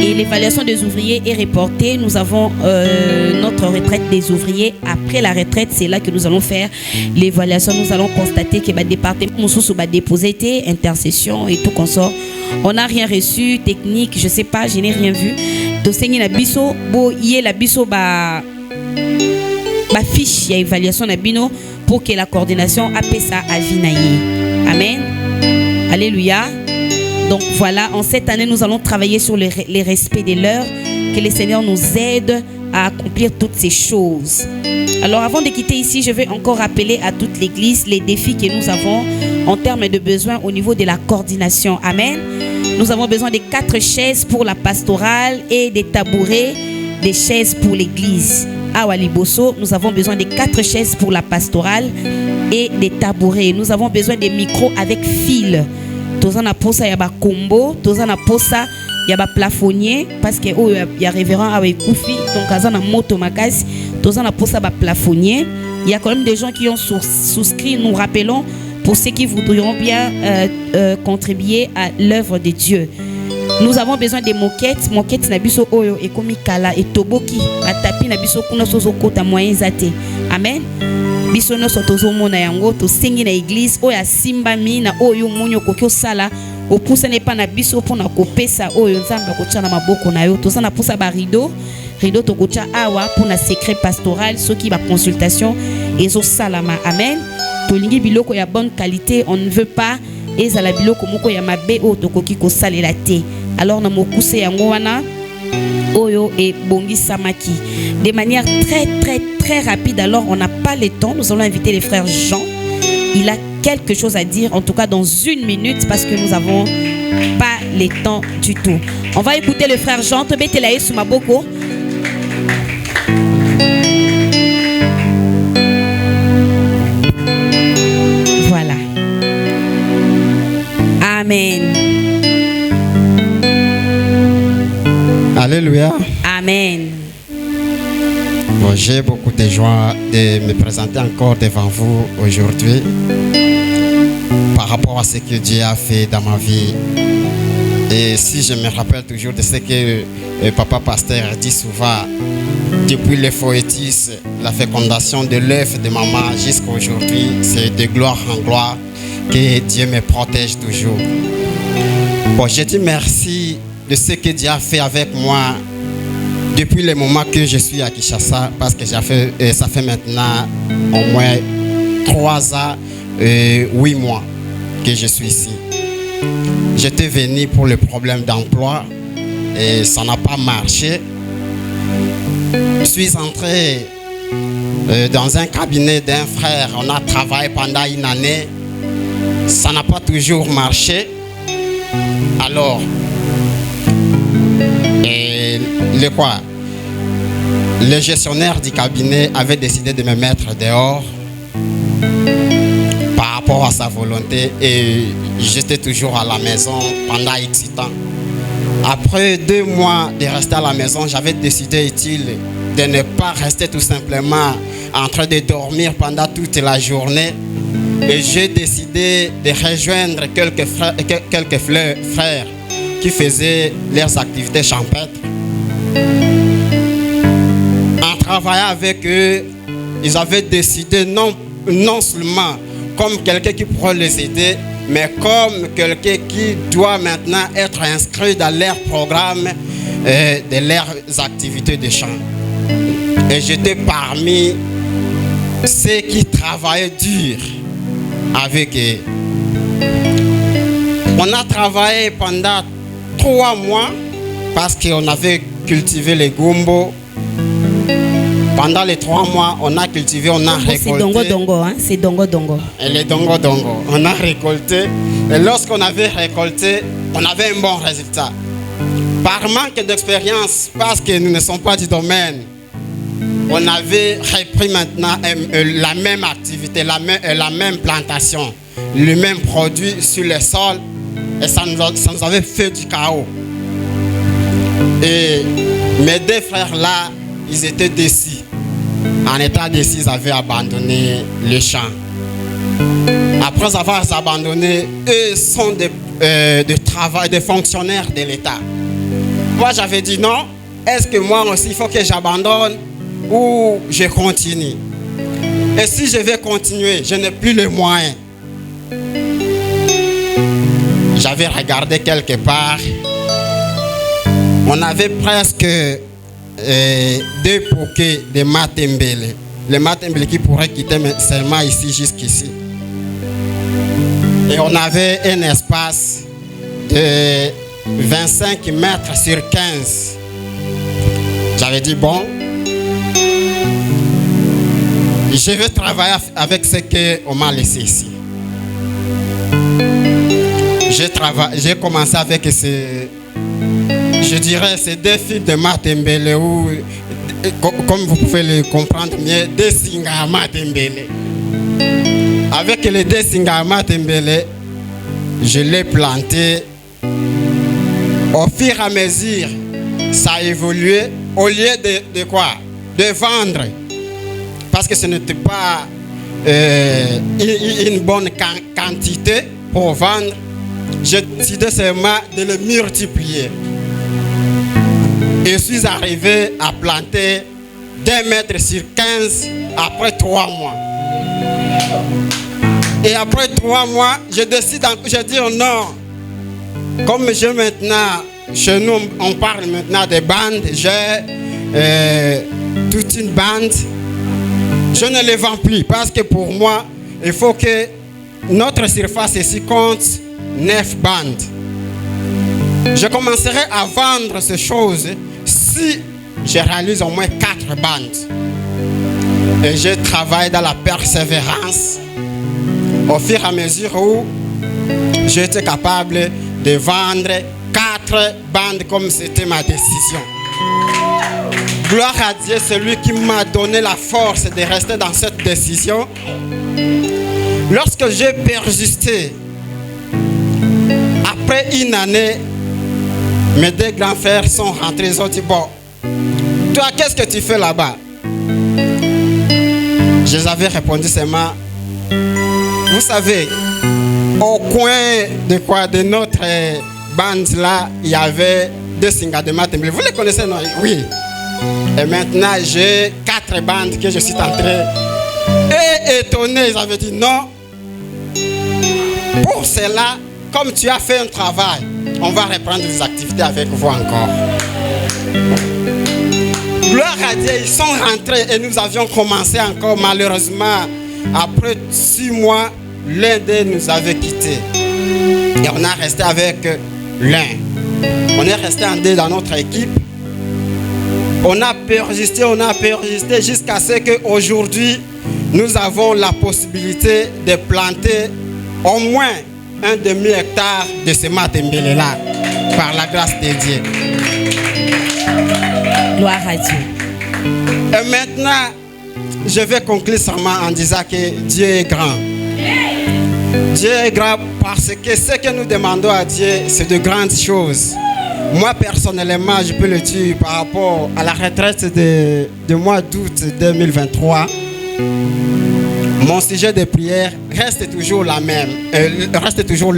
Et l'évaluation des ouvriers est reportée. Nous avons notre retraite des ouvriers. Après la retraite, c'est là que nous allons faire l'évaluation. Nous allons constater que le département va déposer intercession et tout consort. On n'a rien reçu, technique, je ne sais pas, je n'ai rien vu. Dosengi na biso, bo yé la biso ba fiche, il y a évaluation na bino pour que la coordination appelle ça à Vinaye. Amen. Alléluia. Donc voilà, en cette année, nous allons travailler sur les respects de l'heure. Que le Seigneur nous aide à accomplir toutes ces choses. Alors avant de quitter ici, je vais encore rappeler à toute l'église les défis que nous avons en termes de besoins au niveau de la coordination. Amen. Nous avons besoin de 4 chaises pour la pastorale et des tabourets, des chaises pour l'église. À Waliboso, nous avons besoin de 4 chaises pour la pastorale et des tabourets. Nous avons besoin des micros avec fil. Tozana posa yaba combo, tozana posa yaba plafonnier parce que y a révérend avec Koufi, donc azana moto makasi, tozana posa ba plafonnier. Il y a quand même des gens qui ont souscrit, nous rappelons, pour ceux qui voudront bien contribuer à l'œuvre de Dieu. Nous avons besoin des moquettes nabiso oyo ekomi kala et toboki atapi nabiso kuna sozo kota moyens zate. Amen. Biso no sotozo mona yango to sengi na église oyo asimba mi na oyo munyo kokyo sala opusa ne pa na biso pona kopesa oyo nzamba kocha na maboko na yo tozana pusa ba rideau to kocha awa pona secret pastoral soki ba consultation ezo salama. Amen. Tolingi biloko ya bonne qualité, on ne veut pas ezala biloko moko ya mabe o tokoki ko salela te. Alors na mokuse yango wana oyo et bongi samaki de manière très rapide. Alors on n'a pas le temps, nous allons inviter le frère Jean. Il a quelque chose à dire, en tout cas dans 1 minute, parce que nous n'avons pas le temps du tout. On va écouter le frère Jean. Tobetelaye Sumaboko. Voilà. Amen. Alléluia. Amen. Bon, j'ai beaucoup de joie de me présenter encore devant vous aujourd'hui par rapport à ce que Dieu a fait dans ma vie. Et si je me rappelle toujours de ce que Papa Pasteur dit souvent, depuis le Foétis, la fécondation de l'œuf de maman jusqu'à aujourd'hui, c'est de gloire en gloire que Dieu me protège toujours. Bon, je dis merci de ce que Dieu a fait avec moi depuis le moment que je suis à Kinshasa, parce que ça fait maintenant au moins 3 ans et 8 mois que je suis ici. J'étais venu pour le problème d'emploi et ça n'a pas marché. Je suis entré dans un cabinet d'un frère, on a travaillé pendant 1 année, ça n'a pas toujours marché. Alors, le gestionnaire du cabinet avait décidé de me mettre dehors par rapport à sa volonté et j'étais toujours à la maison pendant X temps. Après 2 mois de rester à la maison, j'avais décidé de ne pas rester tout simplement en train de dormir pendant toute la journée et j'ai décidé de rejoindre quelques frères qui faisaient leurs activités champêtres. En travaillant avec eux, ils avaient décidé non seulement comme quelqu'un qui pourrait les aider, mais comme quelqu'un qui doit maintenant être inscrit dans leur programme de leurs activités de chant. Et j'étais parmi ceux qui travaillaient dur avec eux. On a travaillé pendant 3 mois parce qu'on avait cultivé les gombo. Pendant les 3 mois, on a cultivé, on a récolté. C'est dongo-dongo, hein? C'est dongo-dongo. Et les dongo-dongo. On a récolté. Et lorsqu'on avait récolté, on avait un bon résultat. Par manque d'expérience, parce que nous ne sommes pas du domaine, on avait repris maintenant la même activité, la même plantation, le même produit sur le sol. Et ça nous avait fait du chaos. Et mes 2 frères là, ils étaient déçus. en état d'essai, ils avaient abandonné le champ. Après avoir abandonné, eux sont des fonctionnaires de l'État. Moi, j'avais dit non. Est-ce que moi aussi, il faut que j'abandonne ou je continue? Et si je vais continuer, je n'ai plus les moyens. J'avais regardé quelque part. On avait presque 2 bouquets de matembele. Les matembele qui pourraient quitter seulement ici jusqu'ici. Et on avait un espace de 25 mètres sur 15. J'avais dit bon, je vais travailler avec ce qu'on m'a laissé ici. J'ai commencé avec ces 2 fils de matembele ou, comme vous pouvez le comprendre mieux, 2 singa matembele. Avec les 2 singa matembele, je l'ai planté. Au fur et à mesure, ça a évolué. Au lieu de quoi? De vendre. Parce que ce n'était pas une bonne quantité pour vendre. J'ai décidé seulement de le multiplier. Et je suis arrivé à planter 2 mètres sur 15 après 3 mois. Et après 3 mois, je décide, je dis non. Comme j'ai maintenant, chez nous, on parle maintenant de bandes, j'ai toute une bande. Je ne les vends plus parce que pour moi, il faut que notre surface ici compte 9 bandes. Je commencerai à vendre ces choses si je réalise au moins 4 bandes. Et je travaille dans la persévérance au fur et à mesure où j'étais capable de vendre 4 bandes comme c'était ma décision. Gloire à Dieu, celui qui m'a donné la force de rester dans cette décision. Lorsque j'ai persisté, après une année, mes 2 grands frères sont rentrés. Ils ont dit, bon, toi, qu'est-ce que tu fais là-bas? Je les avais répondu seulement, vous savez, au coin de notre bande là, il y avait 2 singas de matembele. Vous les connaissez, non? Oui. Et maintenant, j'ai 4 bandes que je suis entré. Et étonné, ils avaient dit non. Pour cela, comme tu as fait un travail, on va reprendre des activités avec vous encore. Gloire à Dieu, ils sont rentrés et nous avions commencé encore. Malheureusement, après 6 mois, l'un d'eux nous avait quittés. Et on a resté avec l'un. On est resté en 2 dans notre équipe. On a persisté jusqu'à ce qu'aujourd'hui, nous avons la possibilité de planter au moins un demi-hectare de ce matembele-là, par la grâce de Dieu. Gloire à Dieu. Et maintenant, je vais conclure seulement en disant que Dieu est grand. Dieu est grand parce que ce que nous demandons à Dieu, c'est de grandes choses. Moi, personnellement, je peux le dire par rapport à la retraite de mois d'août 2023. Mon sujet de prière reste toujours le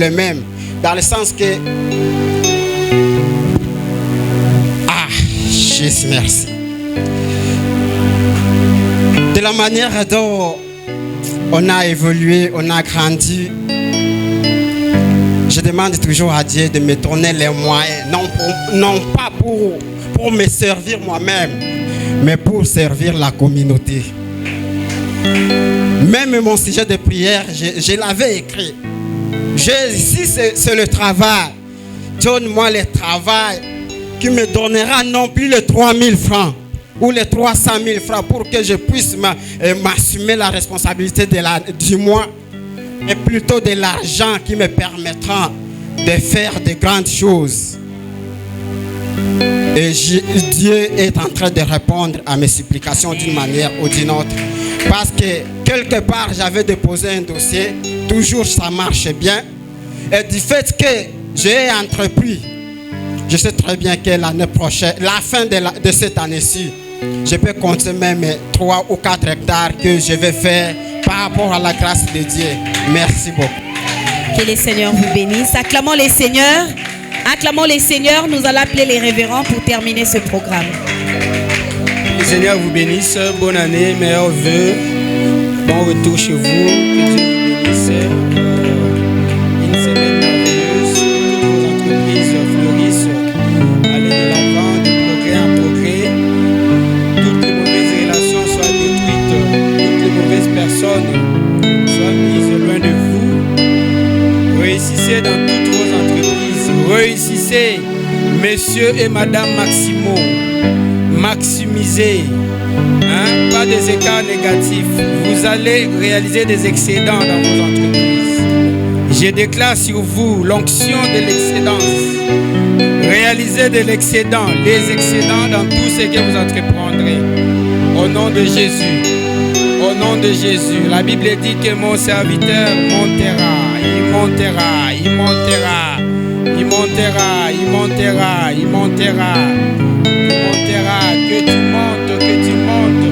même, dans le sens que Jésus, merci. De la manière dont on a évolué, on a grandi, je demande toujours à Dieu de me donner les moyens, non pas pour me servir moi-même, mais pour servir la communauté. Même mon sujet de prière, je l'avais écrit. Si c'est le travail, donne-moi le travail qui me donnera non plus les 3 000 francs ou les 300 000 francs pour que je puisse m'assumer la responsabilité du mois, et plutôt de l'argent qui me permettra de faire de grandes choses. Et Dieu est en train de répondre à mes supplications d'une manière ou d'une autre. Parce que quelque part, j'avais déposé un dossier, toujours ça marche bien. Et du fait que j'ai entrepris, je sais très bien que l'année prochaine, la fin de cette année-ci, Je peux compter même 3 ou 4 hectares que je vais faire par rapport à la grâce de Dieu. Merci beaucoup. Que le Seigneur vous bénisse. Acclamons les seigneurs. Acclamons les seigneurs. Nous allons appeler les révérends pour terminer ce programme. Que le Seigneur vous bénisse. Bonne année, meilleurs vœux. Bon retour chez vous. Que Dieu vous bénisse. Une semaine merveilleuse. Toutes vos entreprises fleurissent. Allez de l'avant, de progrès en progrès. Toutes les mauvaises relations soient détruites. Toutes les mauvaises personnes soient mises loin de vous. Réussissez dans toutes vos entreprises. Réussissez, messieurs et madame Maximo. Maximisez. Pas des écarts négatifs. Vous allez réaliser des excédents dans vos entreprises. Je déclare sur vous l'onction de l'excédence. Réalisez de l'excédent, les excédents dans tout ce que vous entreprendrez. Au nom de Jésus. Au nom de Jésus. La Bible dit que mon serviteur montera. Il montera. Il montera. Il montera. Il montera. Il montera. Il montera. Que tu montes. Que tu montes.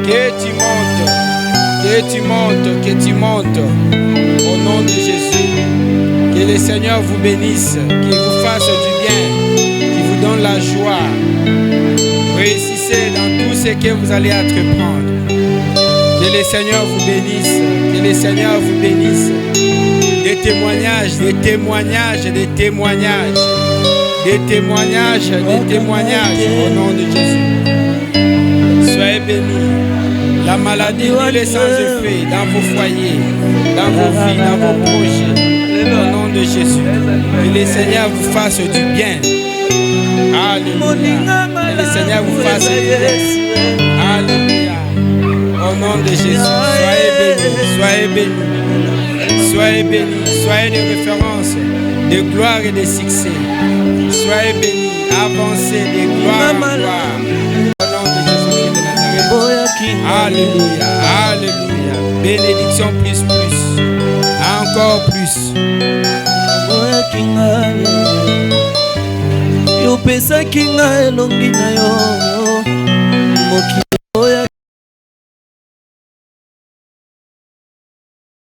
Que tu montes. Que tu montes. Que tu montes. Au nom de Jésus. Que le Seigneur vous bénisse. Qu'il vous fasse du bien. Qu'il vous donne la joie. Réussissez dans tout ce que vous allez entreprendre. Que le Seigneur vous bénisse. Que le Seigneur vous bénisse. Des témoignages, des témoignages, des témoignages. Des témoignages, des témoignages. Au nom de Jésus. Soyez bénis. La maladie est sans effet dans vos foyers, dans vos vies, dans vos projets. Au nom de Jésus. Que le Seigneur vous fasse du bien. Alléluia. Que le Seigneur vous fasse du bien. Alléluia. Au nom de Jésus. Soyez bénis. Soyez bénis. Soyez bénis. Soyez des références de gloire et de succès. Soyez bénis. Avancez de gloire en gloire. Au nom de Jésus de Nazareth. Alléluia. Alléluia. Bénédiction plus. Encore plus. Yo pesa kinga elongi na